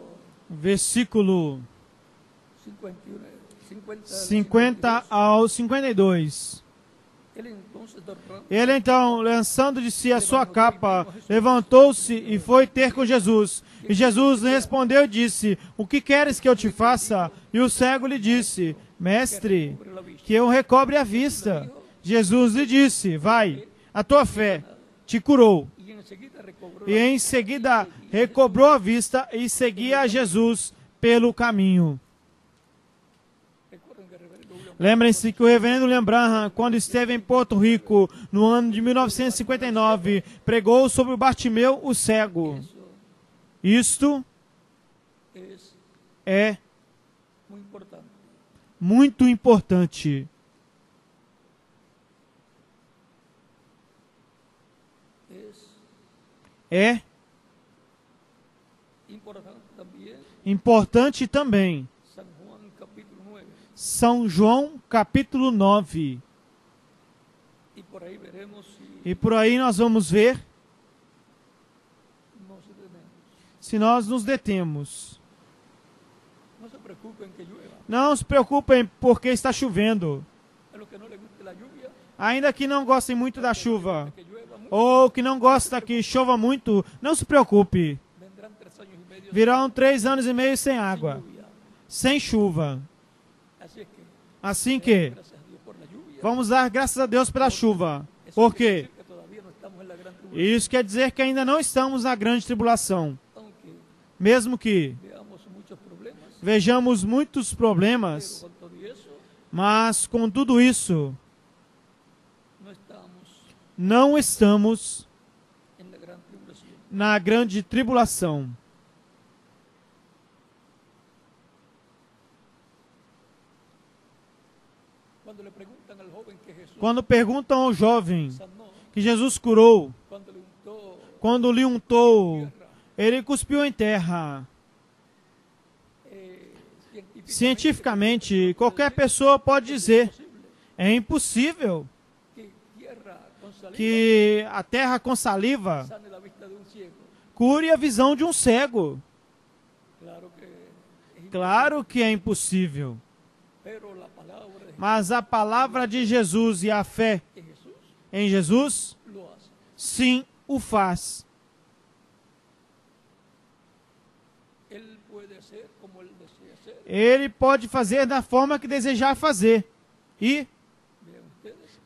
versículo 51, 50 ao 52. Ele então, lançando de si a sua capa, levantou-se e foi ter com Jesus. E Jesus lhe respondeu e disse: O que queres que eu te faça? E o cego lhe disse: Mestre, que eu recobre a vista. Jesus lhe disse: Vai, a tua fé te curou. E em seguida recobrou a vista e seguia a Jesus pelo caminho. Lembrem-se que o reverendo William Branham, quando esteve em Porto Rico, no ano de 1959, pregou sobre o Bartimeu, o cego. Isto é muito importante. É importante também. São João, capítulo 9. E por aí nós vamos ver se nós nos detemos. Não se preocupem porque está chovendo. Ainda que não gostem muito da chuva, ou que não gosta que chova muito, não se preocupe. Virão 3 anos e meio sem água, sem chuva. Assim que vamos dar graças a Deus pela chuva. Por quê? Isso quer dizer que ainda não estamos na grande tribulação. Mesmo que vejamos muitos problemas, mas com tudo isso, não estamos na grande tribulação. Quando perguntam ao jovem que Jesus curou, quando lhe untou, ele cuspiu em terra. Cientificamente, qualquer pessoa pode dizer: é impossível que a terra com saliva cure a visão de um cego. Claro que é impossível. Mas a palavra de Jesus e a fé em Jesus, sim, o faz. Ele pode fazer da forma que desejar fazer. E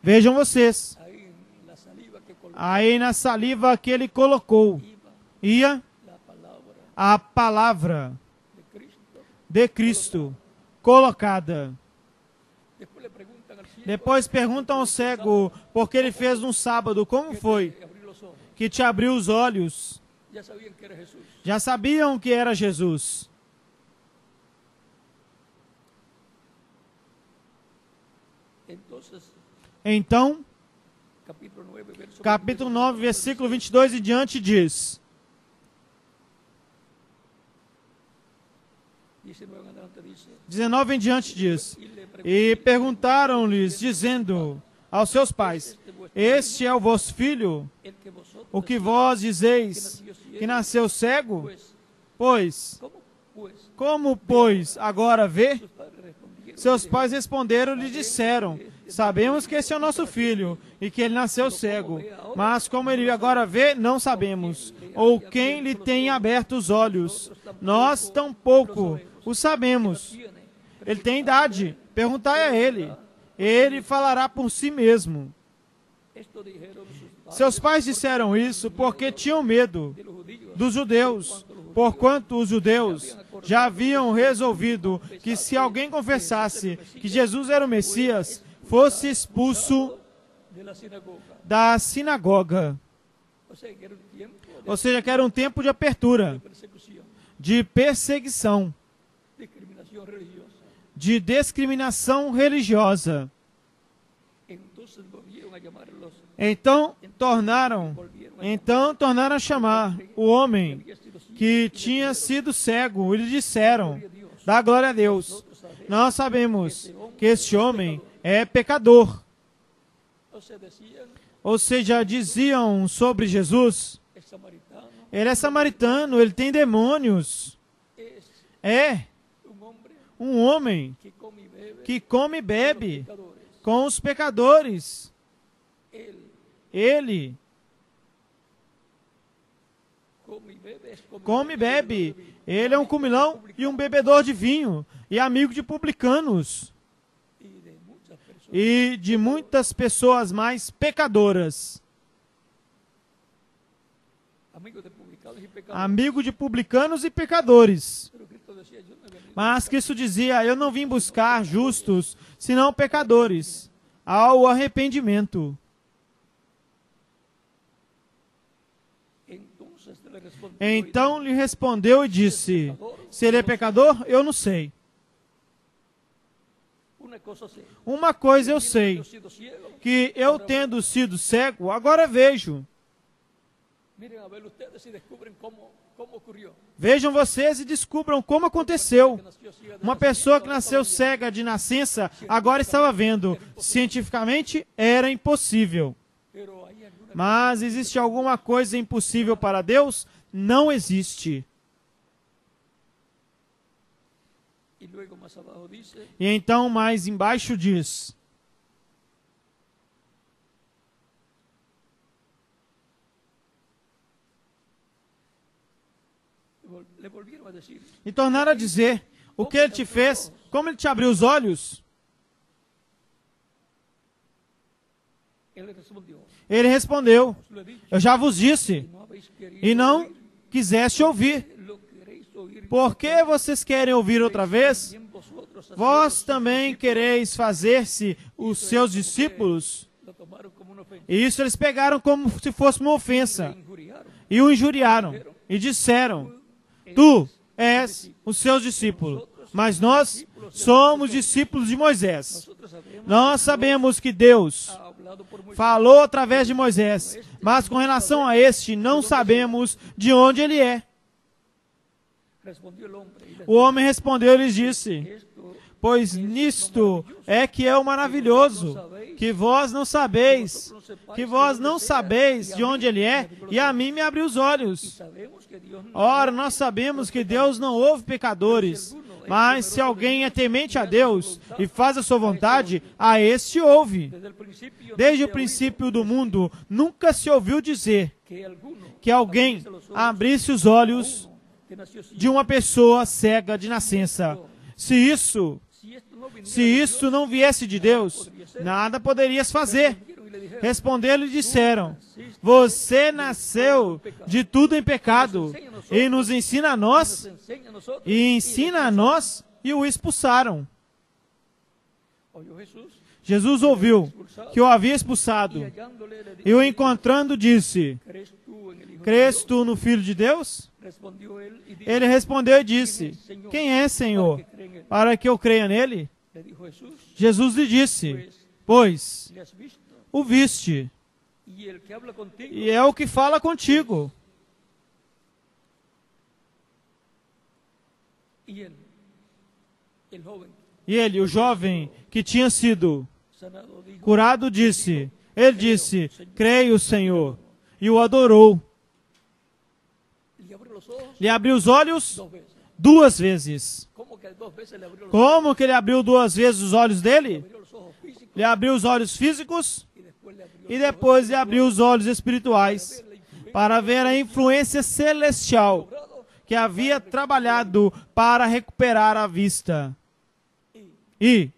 vejam vocês, aí na saliva que ele colocou, ia a palavra de Cristo colocada. Depois perguntam ao cego porque ele fez um sábado, como foi que te abriu os olhos? Já sabiam que era Jesus. Então, capítulo 9, versículo 22 e diante diz: dice, 19 em diante diz: E perguntaram-lhes, dizendo aos seus pais: Este é o vosso filho, o que vós dizeis que nasceu cego? Pois, como, pois, agora vê? Seus pais responderam-lhe e disseram: Sabemos que esse é o nosso filho e que ele nasceu cego, mas como ele agora vê, não sabemos, ou quem lhe tem aberto os olhos. Nós tampouco o sabemos. Ele tem idade, perguntai a ele. Ele falará por si mesmo. Seus pais disseram isso porque tinham medo dos judeus, porquanto os judeus já haviam resolvido que se alguém confessasse que Jesus era o Messias, fosse expulso da sinagoga. Ou seja, que era um tempo de apertura, de perseguição, de discriminação religiosa. Então tornaram a chamar o homem que tinha sido cego e lhe disseram: dá glória a Deus. Nós sabemos que este homem é pecador. Ou seja, diziam sobre Jesus: ele é samaritano, ele tem demônios. é un hombre um homem que come que come y bebe e bebe con los pecadores. com os pecadores. Él Ele come y bebe, es come e bebe. Ele é um comilão e um bebedor de vinho e amigo de publicanos y de muchas personas. e de muitas pessoas mais pecadoras. Amigos de publicanos y pecadores. Amigo de publicanos e pecadores. Pero Cristo decía, yo no he venido Mas Cristo dizia, eu não vim buscar justos, senão pecadores, ao arrependimento. Entonces le respondió, Então lhe respondeu e disse, se ele é pecador, eu não sei. una cosa sé, Uma coisa eu sei, yo he sido ciego. que eu tendo sido cego, agora vejo. Miren a ver ustedes y descubren cómo ocurrió. Vejam vocês e descubram como aconteceu. Que nació ciega de Uma nacimiento, pessoa que ahora nasceu estaba cega de nascença, agora estava vendo. Cientificamente, era impossível. viendo. Pero hay alguna Mas existe alguma coisa impossível para Deus? Não existe. y luego más abajo dice, E então, mais embaixo diz, le volvieron a decir, e tornaram a dizer, o que ele te fez? Como ele te abriu os olhos? él le respondió, Ele respondeu, os lo he dicho, eu já vos disse, no habéis querido e não oír, quiseste ouvir. lo queréis oír. Por que vocês querem ouvir outra vez? También vosotros hacéis Vós los também discípulos, quereis fazer-se os seus discípulos? lo tomaron como una ofensa, E isso eles pegaram como se fosse uma le ofensa. injuriaron. E o injuriaram. E disseram, tu és os seus discípulos, mas nós somos discípulos de Moisés. Nosotros sabemos Nós sabemos que Deus ha hablado por Moisés, falou através de Moisés, mas com relação a este, não sabemos de onde ele é. respondió el hombre y les O homem respondeu e lhes disse, esto pois nisto é que é o maravilhoso, que vós não sabeis, de onde ele é, e a mim me abriu os olhos. sabemos que Dios no Ora, nós sabemos que Deus não ouve pecadores, mas se alguém é temente a Deus e faz a sua vontade, a este ouve. desde el principio Desde o princípio do mundo, nunca se ouviu dizer que alguno que alguém abrisse os olhos que nació ciego, de uma pessoa cega de nascença. Se isso si esto no viniera Se isso não viesse de Deus, nada poderias fazer. y le dijeron, Responderam e disseram, você nasceu de tudo em pecado e nos ensina a nós, nos enseña a nosotros, e ensina a nós, e o expulsaram. oyó Jesús, Jesus ouviu que o havia expulsado y hallándole le dijo, e o encontrando disse, ¿crees tú en el Hijo de crês Dios? tu no Filho de Deus? Respondió él y dijo, Ele respondeu e disse, quem é, Senhor, que creen en él. para que eu creia nele? Le dijo Jesús, Jesus lhe disse, pues pois le has visto, o viste, y el que habla contigo e é o que fala contigo. y él, el joven E ele, o jovem que tinha sido sanado, dijo, curado, disse, ele disse, creio, Senhor, e o adorou. le abrió los ojos Lhe abriu os olhos 2 veces. 2 vezes. ¿Cómo que 2 veces le abrió los Como que ele abriu 2 vezes os olhos dele? abrió los ojos físicos Lhe abriu os olhos físicos y después le abrió e depois lhe abriu os olhos espirituais para ver a influência celestial que havia trabalhado para recuperar a vista. E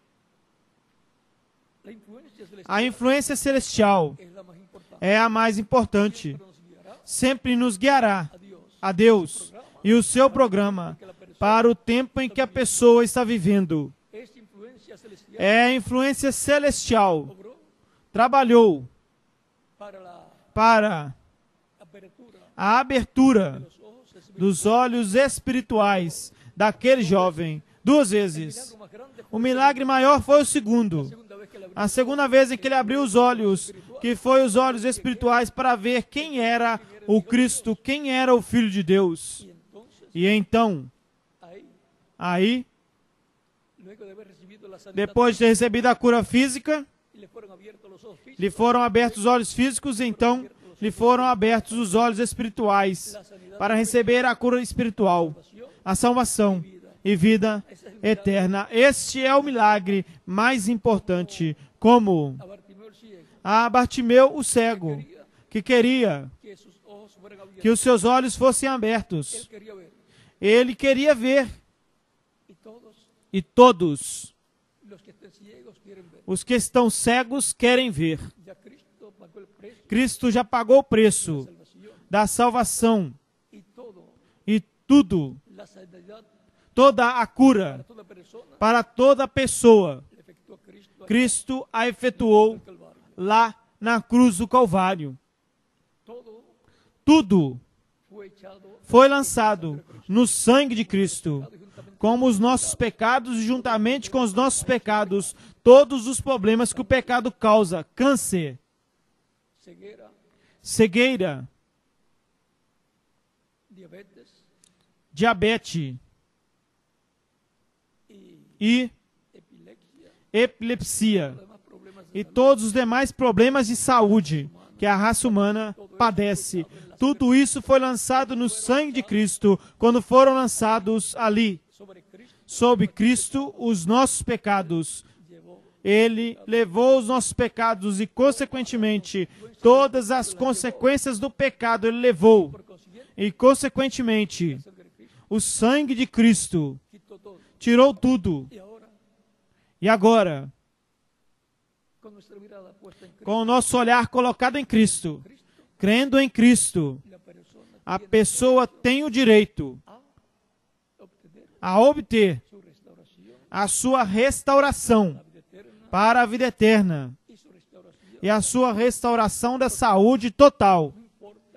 la influencia celestial a influência celestial es la más importante. é a mais importante. Pero nos guiará Sempre nos guiará a Dios a Deus e o seu programa para o tempo em que a pessoa está vivendo. esta influencia celestial É a influência celestial. obró Trabalhou para la para apertura a abertura de los ojos espirituales. dos olhos espirituais daquele jovem 2 vezes. Lo más grande fue O milagre maior foi o segundo. la segunda vez que le abrió A segunda vez em que ele abriu os olhos, que foi os olhos espirituais para ver quem era o Cristo, quem era o Filho de Deus. y entonces E então, ahí aí, luego de haber recibido la sanidad depois de ter recebido a cura física, y le fueron abiertos los ojos físicos, lhe foram abertos os olhos físicos, então lhe foram abertos os olhos espirituais para receber a cura espiritual, a salvação e vida eterna. Este é o milagre mais importante, como a Bartimeo el ciego, a Bartimeu, o cego, que queria que sus ojos fueran abiertos. que os seus olhos fossem Él abertos. quería ver. Ele queria ver, Y todos e todos los que estén ciegos quieren ver. os que estão cegos querem ver. Ya Cristo pagó el precio Cristo já pagou o de preço la salvación. da salvação Y todo, e tudo, la sanidad toda a para cura toda persona, para toda pessoa, le efectuó Cristo allá Cristo a efetuou en el Calvario. lá na cruz do Calvário. Todo Tudo fue echado foi lançado no sangue de Cristo, como os nossos pecados, e juntamente com os nossos pecados, todos os problemas que o pecado causa: câncer, ceguera, cegueira, diabetes diabetes y e epilepsia, epilepsia, los demás problemas de e salud. todos os demais problemas de saúde que a raça humana padece. Tudo isso foi lançado no sangue de Cristo, quando foram lançados ali Sobre Cristo sobre Cristo os nossos pecados. llevó Ele levou os nossos pecados e, consequentemente, todas as consequências do pecado ele levou. por consiguiente E, consequentemente, el sangre de Cristo o sangue de Cristo quitó todo. tirou tudo. Y ahora, E agora, con nuestra mirada puesta en Cristo, com o nosso olhar colocado em Cristo, crendo em Cristo, la persona a tiene pessoa tem o direito a obtener a obter su restauración, a sua restauração la vida eterna para a vida eterna y su restauración. e a sua restauração da saúde total.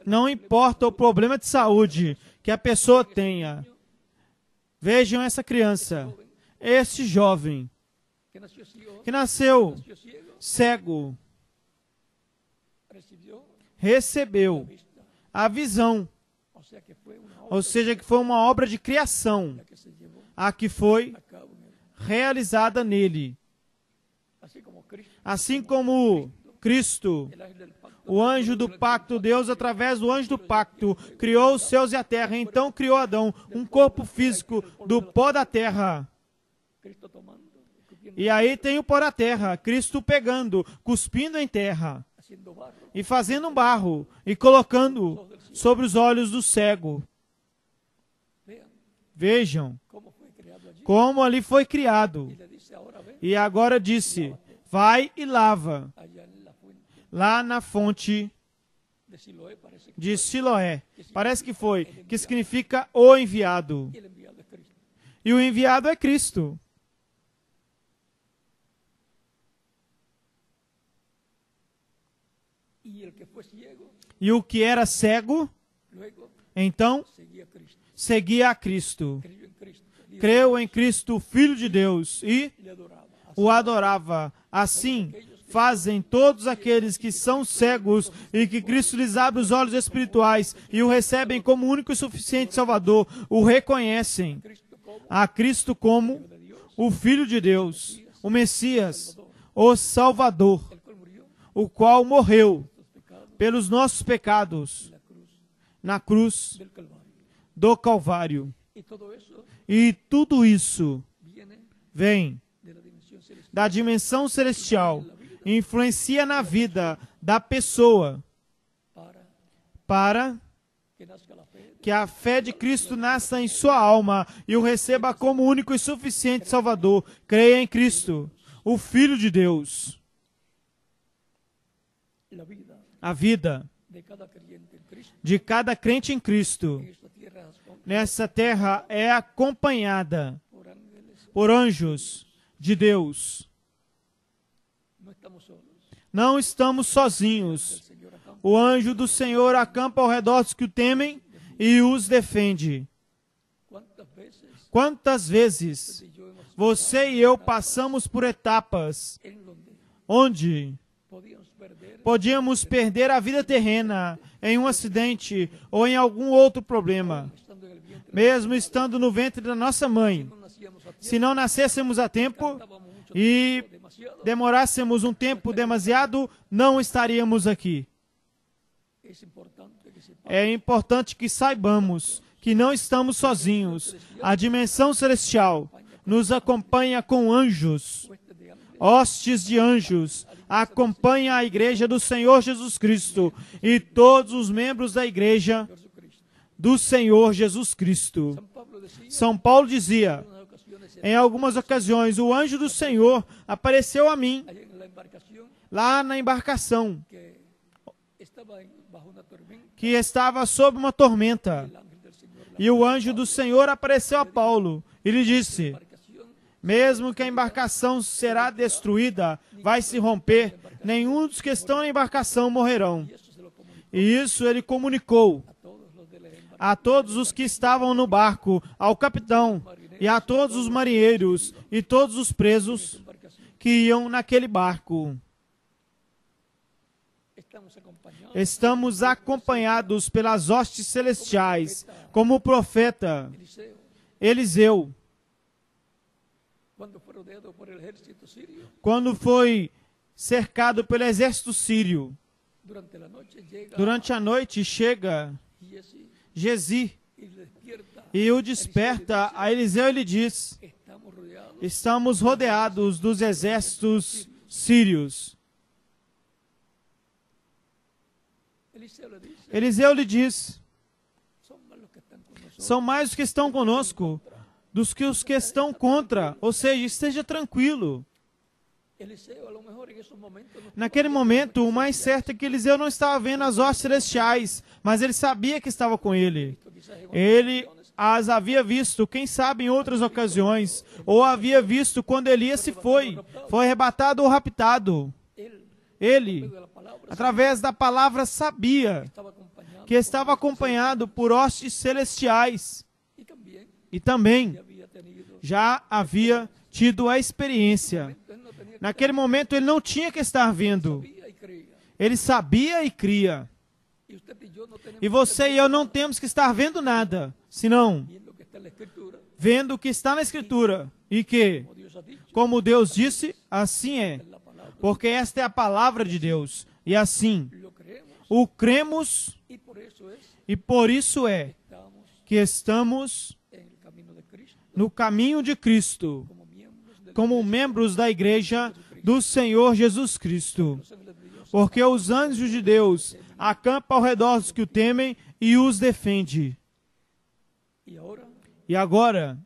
Não importa o problema de saúde que a pessoa tenha. Vejam essa criança, este jovem Que nació ciego, que nasceu nació ciego, cego, recibió recebeu vista. a visão, O sea que fue una obra ou seja, que foi uma obra de criação, que se llevó a que foi a cabo en él. realizada nele. Así como Cristo, Assim como Cristo, el ángel del pacto, o anjo do pacto, Deus, através do anjo do pacto, criou os céus e a terra. Então criou Adão, um corpo físico do pó da terra. Cristo tomando, escupiendo, E aí tem o pó da terra, Cristo pegando, cuspindo em terra haciendo barro, e fazendo um barro e colocando sobre os olhos do cego. vean Vejam cómo fue creado allí. como ali foi criado. Y le dice, ahora ven, E agora disse: vai e lava allá en la fuente lá na fonte de Siloé, parece que de Siloé. Parece que foi, que significa o enviado. y el enviado es Cristo. E o enviado é Cristo. Y el que fue ciego, E o que era cego, luego então, seguía a Cristo, seguia a Cristo. creyó en Cristo, dijo, Creu em Cristo, o Filho de Deus, e y le adoraba. Así o adorava. Assim fazem todos aqueles que são cegos e que Cristo lhes abre os olhos espirituais e o recebem como único e suficiente Salvador, o reconhecem Cristo como a Cristo como de Dios, o Filho de Deus, o Messias, o Salvador, el cual murió o qual morreu los pecados pelos nossos pecados en la cruz na cruz del Calvario. do Calvário. Y todo eso E tudo isso viene vem de la dimensión celestial da dimensão celestial, influencia na vida da pessoa para para que nazca la fe que a fé de Cristo nasça em sua alma e o receba como único e suficiente Salvador. Creia em Cristo, o Filho de Deus. la vida A vida de cada creyente en Cristo de cada crente em Cristo en esta tierra es con- nessa terra é acompanhada por ángeles. por anjos de Deus. No estamos solos. Não estamos El sozinhos. Señor acampa O anjo do Senhor acampa ao redor dos que o temem e os defende. cuántas veces Quantas vezes y yo hemos você e eu passamos por etapas en donde onde podíamos perder podíamos perder a vida terrena em um acidente ou em algum outro problema, estando en el vientre, mesmo estando no ventre da nossa mãe. no nacíamos a tiempo, Se não nascêssemos a tempo estábamos mucho e tiempo, demasiado. demorássemos um tempo demasiado, não estaríamos aqui. Es importante que sepamos É importante que saibamos que não estamos sozinhos. A dimensão celestial nos acompanha com anjos, hostes de anjos, acompanha a igreja do Senhor Jesus Cristo e todos os membros da igreja do Senhor Jesus Cristo. São Paulo dizia, em algumas ocasiões, o anjo do Senhor apareceu a mim, lá na embarcação, que estava sob uma tormenta. E o anjo do Senhor apareceu a Paulo e lhe disse, mesmo que a embarcação será destruída, vai se romper, nenhum dos que estão na embarcação morrerão. E isso ele comunicou a todos os que estavam no barco, ao capitão e a todos os marinheiros e todos os presos que iam naquele barco. Estamos acompanhados pelas hostes celestiais, como o profeta Eliseu, quando foi cercado pelo exército sírio. Durante a noite chega Gezi e o desperta a Eliseu e lhe diz, estamos rodeados dos exércitos sírios. Eliseu lhe diz, são mais os que estão conosco dos que os que estão contra, ou seja, esteja tranquilo. Naquele momento, o mais certo é que Eliseu não estava vendo as hostes celestiais, mas ele sabia que estava com ele. Ele as havia visto, quem sabe em outras ocasiões, ou havia visto quando Elias se foi arrebatado ou raptado. Ele, através da palavra, sabia que estava acompanhado por hostes celestiais. E também já havia tido a experiência. Naquele momento ele não tinha que estar vendo. Ele sabia e cria. E você e eu não temos que estar vendo nada, senão vendo o que está na Escritura. E que, como Deus disse, assim é. Porque esta é a palavra de Deus. E assim, o cremos, e por isso é que estamos no caminho de Cristo, como membros da igreja do Senhor Jesus Cristo. Porque os anjos de Deus acampam ao redor dos que o temem e os defende. E agora,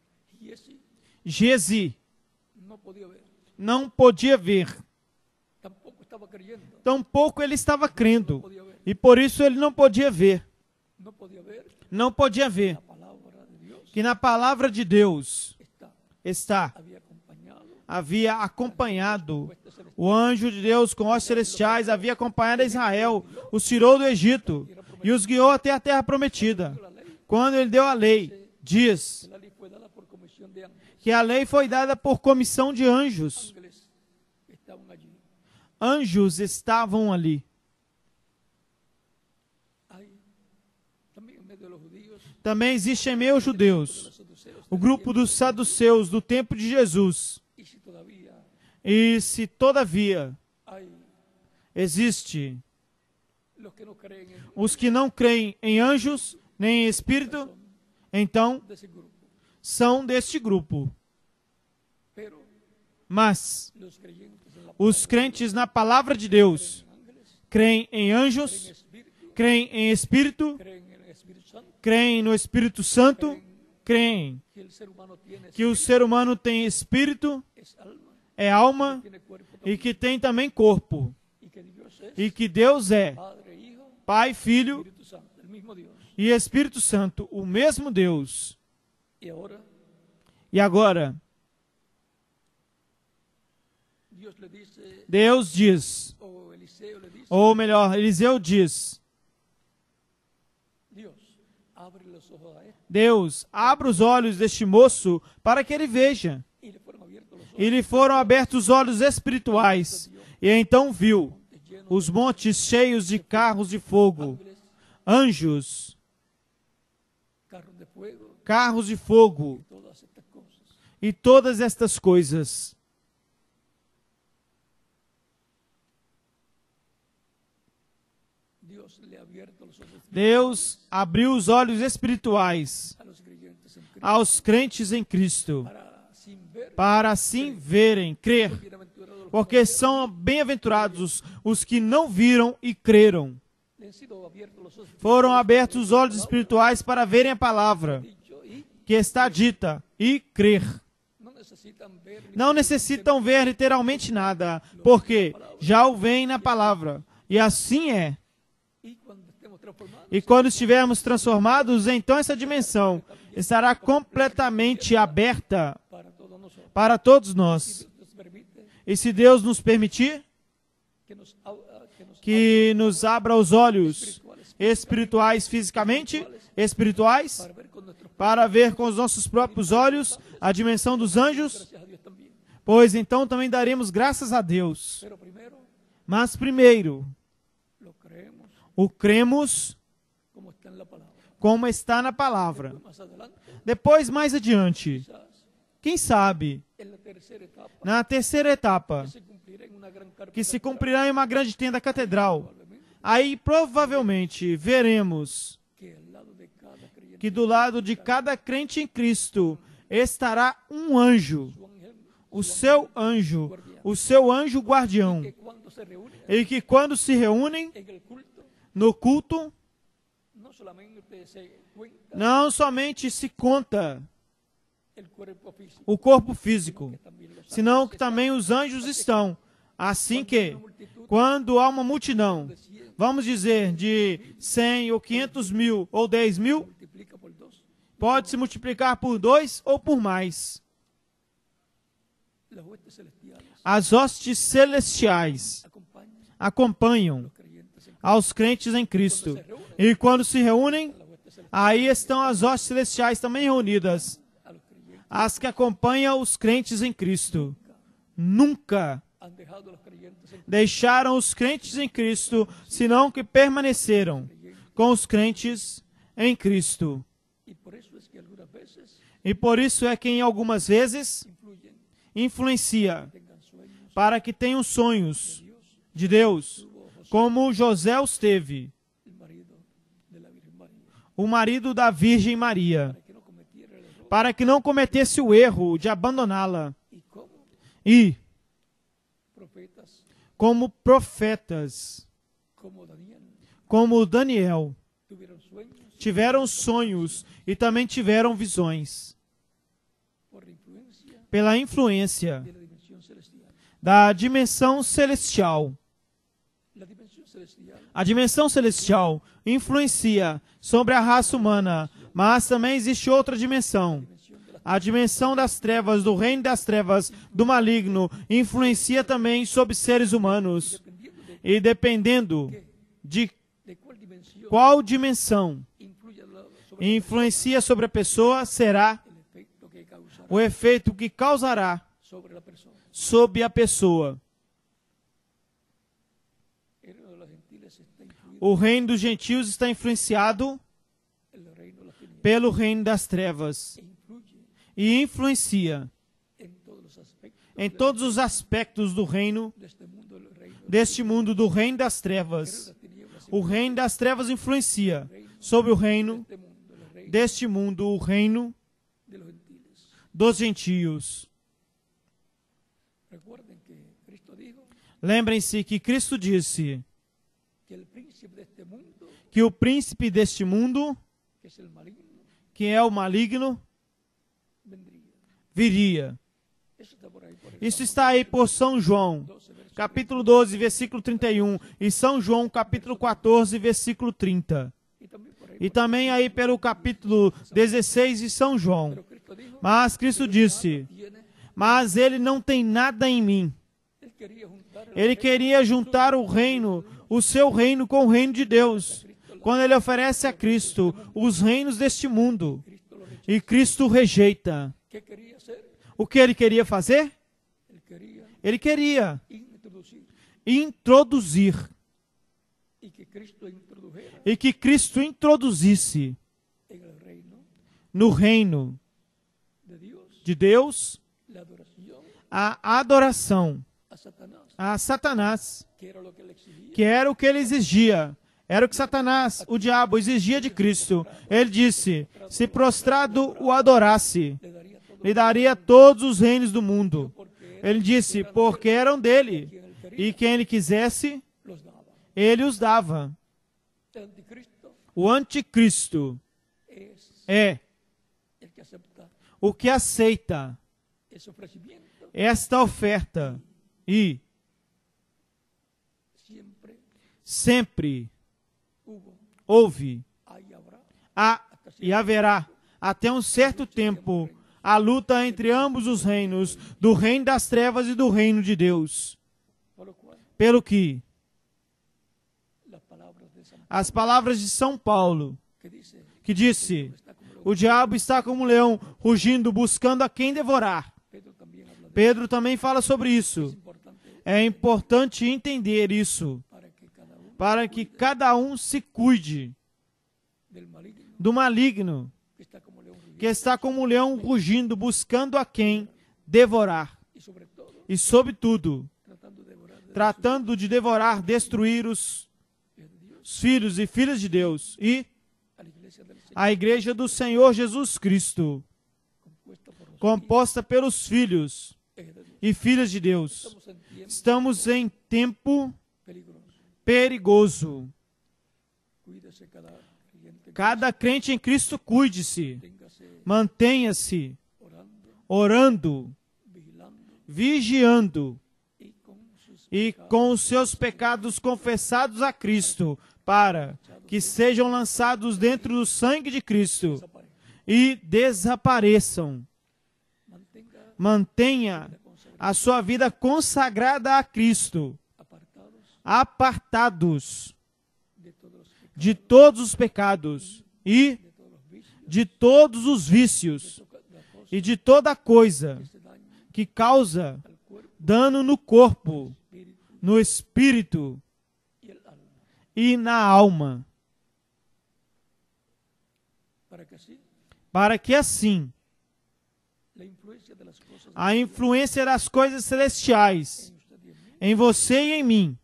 Gezi não podia ver. Tampouco ele estava crendo. E por isso ele não podia ver. Não podia ver que na palavra de Deus havia acompanhado o anjo de Deus com hostes celestiais, havia acompanhado Israel, os tirou do Egito e os guiou até a terra prometida. Quando ele deu a lei, diz que a lei foi dada por comissão de anjos. Anjos estavam ali. Também existe em meio aos judeus o grupo dos saduceus do tempo de Jesus. E se todavia existe os que não creem em anjos nem em espírito, então são deste grupo. Mas os crentes na palavra de Deus creem em anjos, creem em espírito, creem no Espírito Santo, creem que o ser humano tem espírito, é alma e que tem também corpo. E que Deus é Pai, Filho e Espírito Santo, o mesmo Deus. E agora, Deus diz, ou melhor, Eliseu diz, Deus, abra os olhos deste moço para que ele veja. E lhe foram abertos os olhos espirituais. E então viu os montes cheios de carros de fogo, anjos, carros de fogo e todas estas coisas. abierto los ojos Deus abriu os olhos espirituais a los creyentes en Cristo aos crentes em Cristo, para, para sin ver, assim verem, crer, bienaventurados los porque são bem-aventurados os que não viram e creram. que han sido abiertos los ojos Foram abertos os olhos espirituais para verem a palavra dicho y que está dita e crer. no necesitan ver ni Não necessitam ver literalmente nada, porque já o veem na palavra. E assim é. y cuando estemos transformados E quando estivermos transformados, então essa dimensão estará completamente aberta para todos nosotros. para todos nós. Nos permite E se Deus nos permitir, que nos que nos abra os olhos espirituais fisicamente, espirituais, para ver con nuestros para ver com os nossos próprios olhos a dimensão dos anjos, gracias a Dios también. pois então também daremos graças a Deus. Pero primero Mas primeiro, lo creemos o cremos como está en la palabra. como está na palavra. Más adelante, Depois, mais adiante, quizás quem sabe, en la tercera etapa, na terceira etapa, se cumplirá en una gran carpa que se cumprirá em uma grande tenda catedral, aí provavelmente veremos que al lado de cada creyente que do lado de cada crente em Cristo estará um anjo, su ángel, o seu anjo guardião, que cuando se reúnen e que quando se reúnem en el culto, no culto, no solamente se cuenta não somente se conta el cuerpo físico, o corpo físico, que también los senão que também os anjos estão. Assim que, quando há uma multidão, vamos dizer, de 100 ou 500 mil ou 10 mil, multiplica por dos, pode se multiplicar por 2 ou por mais. las huestes celestiales As hostes celestiais acompañan acompanham a los creyentes en aos crentes em Cristo. E quando se reúnem, las huestes celestiales aí estão as hostes celestiais também reunidas, a los creyentes as que acompanham os crentes em Cristo. Nunca han dejado a los creyentes en deixaram os crentes em Cristo, senão que permaneceram com os crentes em Cristo. y por eso es que algunas veces E por isso é que em algumas vezes influyen, influencia tengan sueños para que tenham sonhos Dios, de Deus, tuvo José, como José os teve, el marido de la Virgen María, o marido da Virgem Maria, para que no cometiera el error. para que não cometesse o erro de abandoná-la. Y como E, profetas como profetas, como Daniel como Daniel, tuvieron sueños tiveram sonhos e também tiveram visões, por influencia pela influência de la dimensión celestial. da dimensão celestial. La dimensión celestial A dimensão celestial influencia sobre a raça humana, mas também existe outra dimensão. A dimensão das trevas, do reino das trevas, do maligno, influencia também sobre seres humanos. dependiendo E dependendo de de cuál dimensión qual dimensão influye sobre influencia sobre a pessoa, será el efecto que causará o efeito que causará sobre la persona. sobre a pessoa. El reino de los gentiles está influido O reino dos gentios está influenciado en el reino de las tinieblas pelo reino das trevas e influye e influencia en todos los aspectos em todos os aspectos do reino, de este mundo, el reino deste mundo, do reino das de trevas. las tinieblas O reino das trevas influencia sobre o reino de este mundo, el reino deste mundo, o reino de los gentiles. dos gentios. Recuerden que Cristo dijo Lembrem-se que Cristo disse que el príncipe de este mundo, que o príncipe deste mundo, que es el maligno, que é o maligno, vendría. viria. Eso está por ahí, por el Isso Salmo está aí por São João, 12, verso capítulo 12, versículo 31, e São João, capítulo 14, versículo 30. y también por ahí. E também aí pelo capítulo 16 de São João. Pero Cristo dijo, Mas Cristo disse, tiene, mas ele não tem nada em mim. él quería juntar el Ele queria juntar o reino, o seu reino com o reino de Deus, quando ele oferece a Cristo os reinos deste mundo. Cristo lo rechazó. E Cristo rejeita. ¿Qué quería hacer? O que ele queria fazer? Él quería Ele queria introducir introduzir y que Cristo introdujera e que Cristo introduzisse en el reino no reino de Dios de Deus la adoración a adoração a Satanás, a Satanás, que era lo que él exigía, que era o que ele exigia, Era o que Satanás, o diabo, exigia de Cristo. Ele disse, se prostrado o adorasse, lhe daria todos os reinos do mundo. Ele disse, porque eram dele, e quem ele quisesse, ele os dava. O anticristo é o que aceita esta oferta e sempre houve e haverá até um certo tempo a luta entre ambos os reinos, do reino das trevas e do reino de Deus. Pelo que as palavras de São Paulo, que disse, o diabo está como um leão, rugindo, buscando a quem devorar. Pedro também fala sobre isso. É importante entender isso, para que cada um se cuide do maligno, que está como um leão rugindo, buscando a quem devorar. E, sobretudo, tratando de devorar, destruir os filhos e filhas de Deus. E a igreja do Senhor Jesus Cristo, composta pelos filhos e filhas de Deus. Estamos em tempo perigoso. Cada crente em Cristo cuide-se, mantenha-se orando, vigiando e com os seus pecados confessados a Cristo, para que sejam lançados dentro do sangue de Cristo e desapareçam. Mantenha a sua vida consagrada a Cristo, apartados de todos os pecados e de todos os vícios e de toda coisa que causa dano no corpo, no espírito e na alma, para que assim a influência das coisas celestiais em você e em mim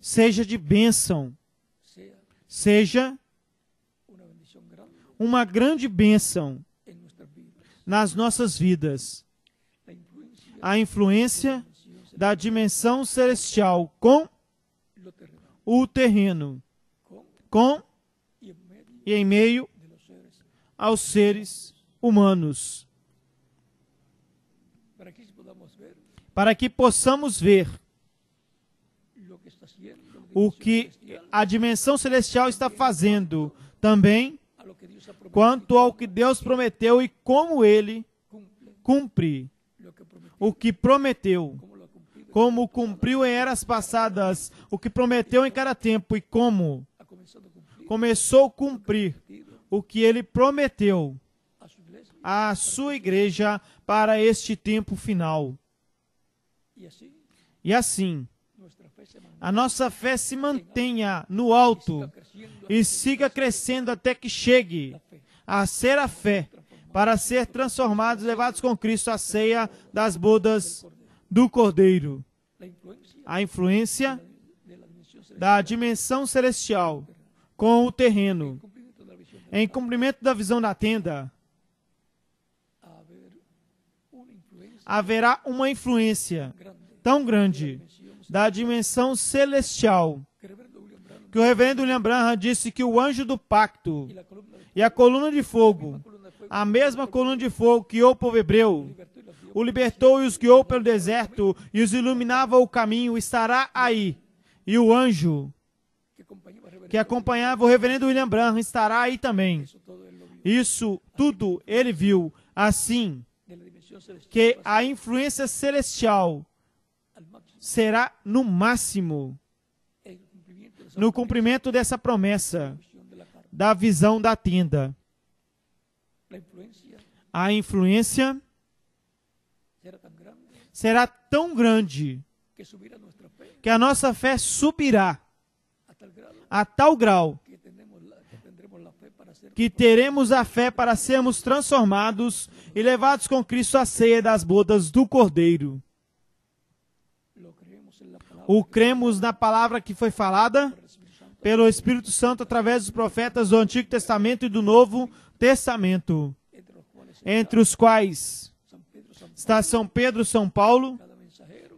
seja de bênção, seja uma grande bênção nas nossas vidas. A influência da dimensão celestial com o terreno, com e em meio aos seres humanos, para que possamos ver o que a dimensão celestial está fazendo também quanto ao que Deus prometeu e como Ele cumpre o que prometeu, como cumpriu em eras passadas o que prometeu em cada tempo e como começou a cumprir o que Ele prometeu à sua igreja para este tempo final. E assim, a nossa fé se mantenha no alto e siga crescendo até que chegue a ser a fé para ser transformados e levados com Cristo à ceia das bodas do Cordeiro. A influência da dimensão celestial com o terreno. Em cumprimento da visão da tenda, haverá uma influência tão grande da dimensão celestial que o reverendo William Branham disse que o anjo do pacto e a coluna de fogo, a mesma coluna de fogo que guiou o povo hebreu, o libertou e os guiou pelo deserto e os iluminava o caminho, estará aí. E o anjo que acompanhava o reverendo William Branham estará aí também. Isso tudo ele viu, assim que a influência celestial será no máximo no cumprimento dessa promessa da visão da tenda. A influência será tão grande que a nossa fé subirá a tal grau que teremos a fé para sermos transformados e levados com Cristo à ceia das bodas do Cordeiro. O cremos na palavra que foi falada pelo Espírito Santo através dos profetas do Antigo Testamento e do Novo Testamento, entre os quais está São Pedro, São Paulo,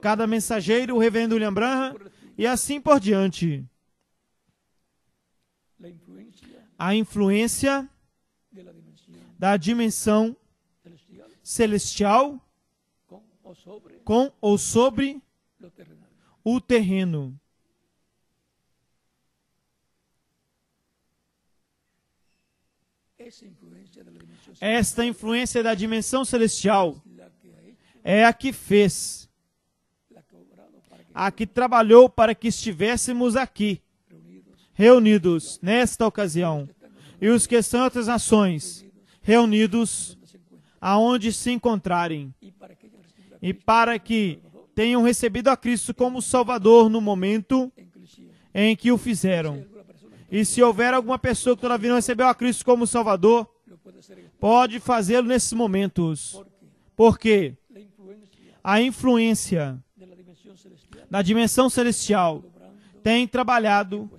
cada mensageiro, o reverendo William Branham, e assim por diante. A influência da dimensão celestial com ou sobre o terreno. Esta influência da dimensão celestial é a que fez, a que trabalhou para que estivéssemos aqui, reunidos nesta ocasião, e os que estão em outras nações, reunidos aonde se encontrarem, e para que tenham recebido a Cristo como Salvador no momento em que o fizeram. E se houver alguma pessoa que todavia não recebeu a Cristo como Salvador, pode fazê-lo nesses momentos, porque a influência da dimensão celestial tem trabalhado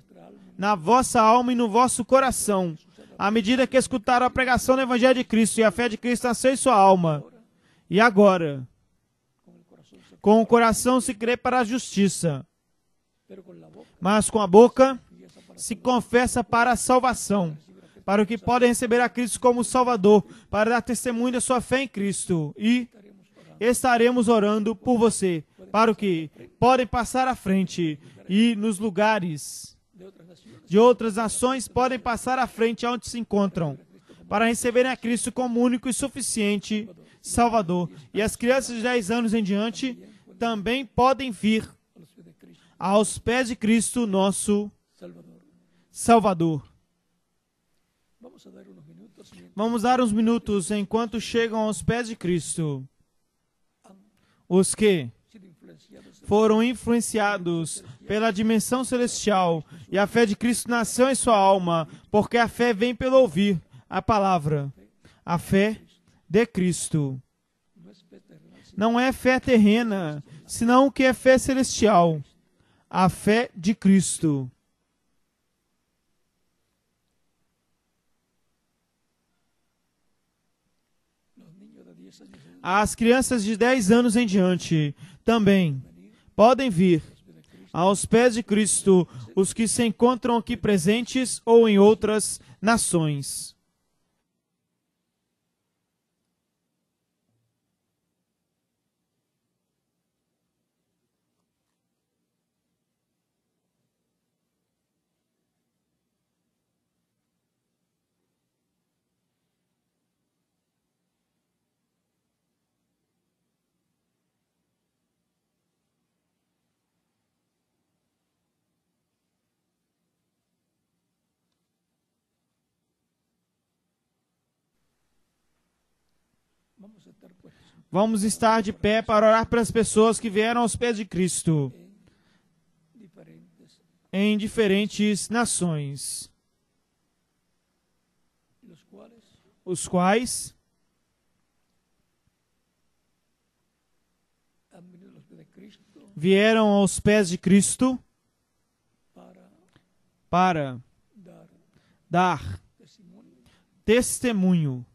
na vossa alma e no vosso coração, à medida que escutaram a pregação do Evangelho de Cristo e a fé de Cristo nasceu em sua alma. E agora, com o coração se crê para a justiça, mas com a boca se confessa para a salvação, para o que podem receber a Cristo como Salvador, para dar testemunho da sua fé em Cristo. E estaremos orando por você, para o que podem passar à frente e nos lugares de outras nações podem passar à frente aonde se encontram, para receberem a Cristo como único e suficiente Salvador. E as crianças de 10 anos em diante também podem vir aos pés de Cristo, nosso Salvador. Vamos dar uns minutos enquanto chegam aos pés de Cristo os que foram influenciados pela dimensão celestial e a fé de Cristo nasceu em sua alma, porque a fé vem pelo ouvir a palavra. A fé de Cristo não é fé terrena, senão o que é fé celestial. A fé de Cristo. As crianças de 10 anos em diante também podem vir aos pés de Cristo, os que se encontram aqui presentes ou em outras nações. Vamos estar de pé para orar pelas pessoas que vieram aos pés de Cristo em diferentes nações, os quais vieram aos pés de Cristo para dar testemunho,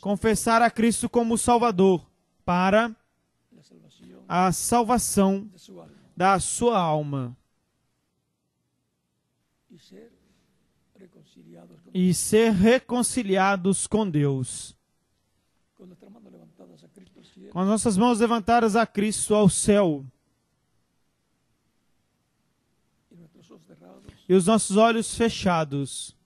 confessar a Cristo como Salvador para a salvação da sua alma e ser reconciliados com Deus. Com as nossas mãos levantadas a Cristo ao céu e os nossos olhos fechados.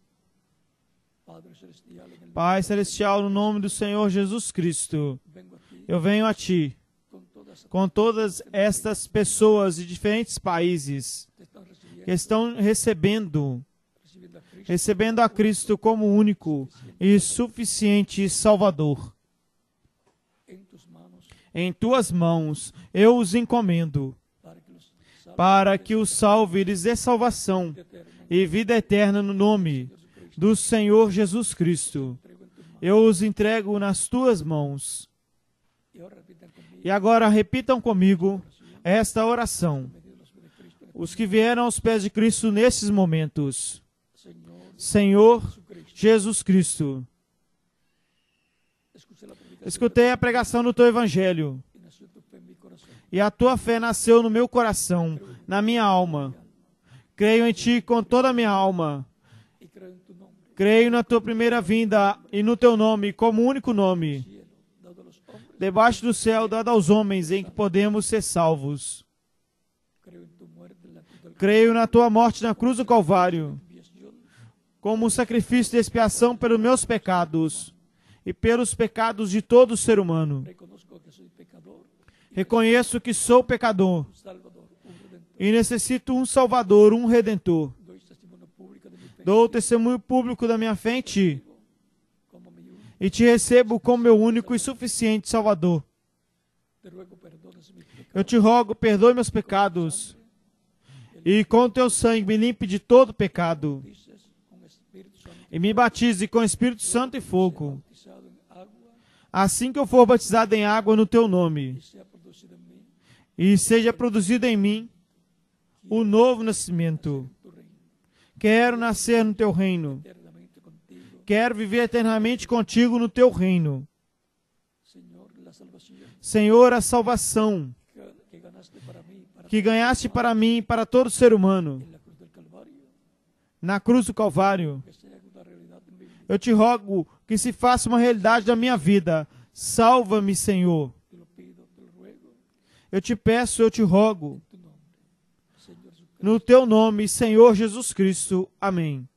Pai Celestial, no nome do Senhor Jesus Cristo, eu venho a Ti com todas estas pessoas de diferentes países que estão recebendo a Cristo como único e suficiente Salvador. Em Tuas mãos eu os encomendo, para que os salve e lhes dê salvação e vida eterna no nome do Senhor Jesus Cristo. Eu os entrego nas Tuas mãos. E agora repitam comigo esta oração, os que vieram aos pés de Cristo nesses momentos. Señor Senhor Jesucristo, Jesus Cristo, escuché la predicación escutei a pregação do Teu Evangelho y nació tu fe en mi corazón. e a Tua fé nasceu no meu coração, na minha alma. Creio em Ti com toda a minha alma. Y creo en tu nombre, Creio na Tua primeira vinda e no Teu nome como único nome, cielo, dado a los hombres. debaixo do céu dado aos homens em que podemos ser salvos. Creo en tu muerte en la cruz del Creio na Tua morte na cruz do Calvário, expiación, como um sacrifício de expiação pelos meus pecados e pelos pecados de todo ser humano. reconozco que soy pecador, Reconheço que sou pecador un salvador, un redentor. e necessito um Salvador, um Redentor. Doy testimonio público de mi fe Dou testemunho público da minha fé em Ti como mi único. e Te recebo como meu único e suficiente Salvador. Te ruego perdones mis pecados. Eu Te rogo, perdoe meus pecados e com Teu sangue me limpe de todo pecado Dices con Espíritu Santo, e me batize com Espírito Santo e fogo, bautizado en agua assim que eu for batizado em água no Teu nome, y sea producido en mí e seja produzido em mim o novo nascimento. tu reino, Quero nascer no Teu reino. eternamente contigo. Quero viver eternamente contigo no Teu reino. Señor, la salvación Senhor, a salvação que ganaste para mí, para que ganhaste para mim e para todo ser humano en la cruz del Calvario, na cruz do Calvário. que sea una realidad en mi vida. Eu Te rogo que se faça uma realidade da minha vida. Salva-me, Senhor. Te lo pido, te lo ruego, Eu Te peço, eu Te rogo. en tu nombre. Señor Jesucristo, No Teu nome, Senhor Jesus Cristo. Amém.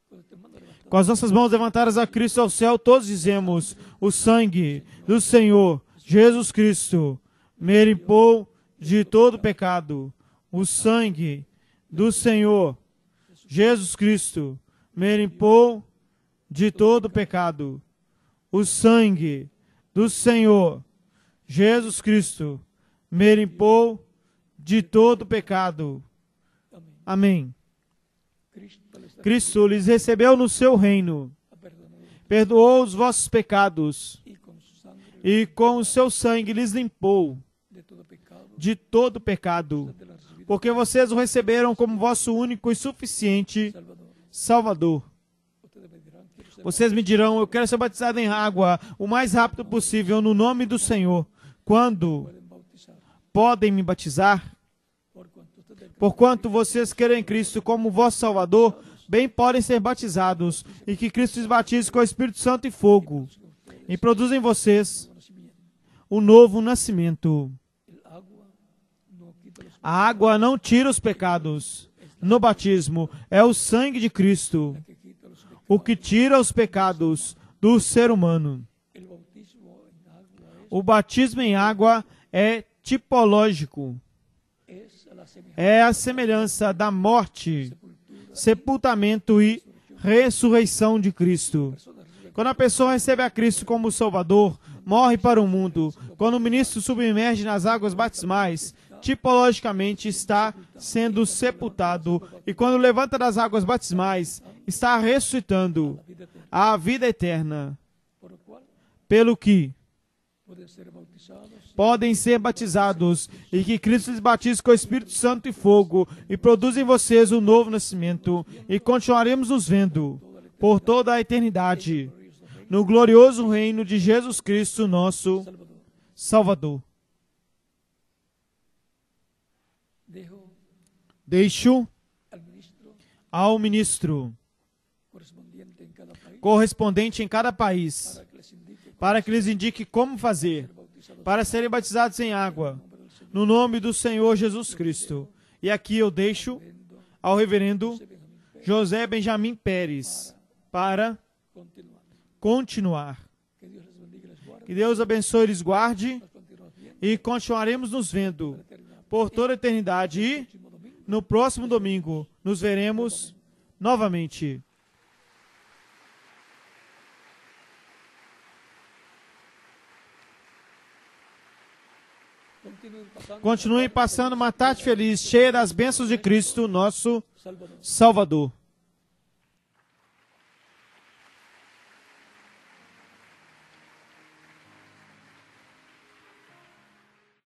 con este mano levantada, Com as nossas mãos levantadas a Cristo ao céu, todos dizemos: o sangue do Senhor Jesus Cristo me limpou de todo pecado. O sangue do Senhor Jesus Cristo me limpou de todo pecado. O sangue do Senhor Jesus Cristo me limpou de todo pecado. amén. Amém. Cristo les da Cristo lhes recebeu no seu reino, a perdonar perdoou os vossos pecados y con su sangre e com o seu sangue lhes limpou de todo pecado, de todo pecado, de la recibida porque vocês o receberam como vosso único e suficiente Salvador. Salvador. Ustedes me dirán, quiero ser Vocês me dirão: eu quero ser batizado em água o mais rápido possível no nome do Senhor. Quando pueden bautizar, podem me batizar? por cuanto ustedes Porquanto vocês querem Cristo como vosso Salvador, bem podem ser batizados, e que Cristo os batize com o Espírito Santo e fogo, e produza em vocês conocimiento. o novo nascimento. El agua no quita los A água não tira os pecados. No batismo é o sangue de Cristo que quita los pecados. o que tira os pecados do ser humano. El bautismo en agua O batismo em água é tipológico. es a la semejanza É a semelhança da morte, sepultura. sepultamento e ressurreição de Cristo. Personas reciben Quando a pessoa recebe a Cristo como Salvador, morre para o mundo. Quando o ministro submerge nas águas batismais, tipologicamente está sendo sepultado. E quando levanta das águas batismais, está ressuscitando vida eterna, a vida eterna. por lo cual Pelo que pueden ser bautizados podem ser batizados e que Cristo lhes batize com o Espírito Santo e fogo e produza em vocês o novo nascimento e continuaremos nos vendo por toda a eternidade no glorioso reino de Jesus Cristo, nosso Salvador. Salvador. Dejo Deixo al ministro ao ministro correspondiente en cada país correspondente em cada país para que les indique para que lhes indique como fazer bautizados para serem batizados em água no nome do Senhor Jesus Cristo. E aqui eu deixo ao reverendo José Benjamin Pérez para continuar. continuar. Que Dios les bendiga y les guarde. Que Deus abençoe e lhes guarde Nos continuamos viendo e continuaremos nos vendo la eternidad. por toda a eternidade e Próximo domingo. no próximo domingo nos veremos novamente. Continue passando uma tarde feliz, cheia das bênçãos de Cristo, nosso Salvador. Salvador.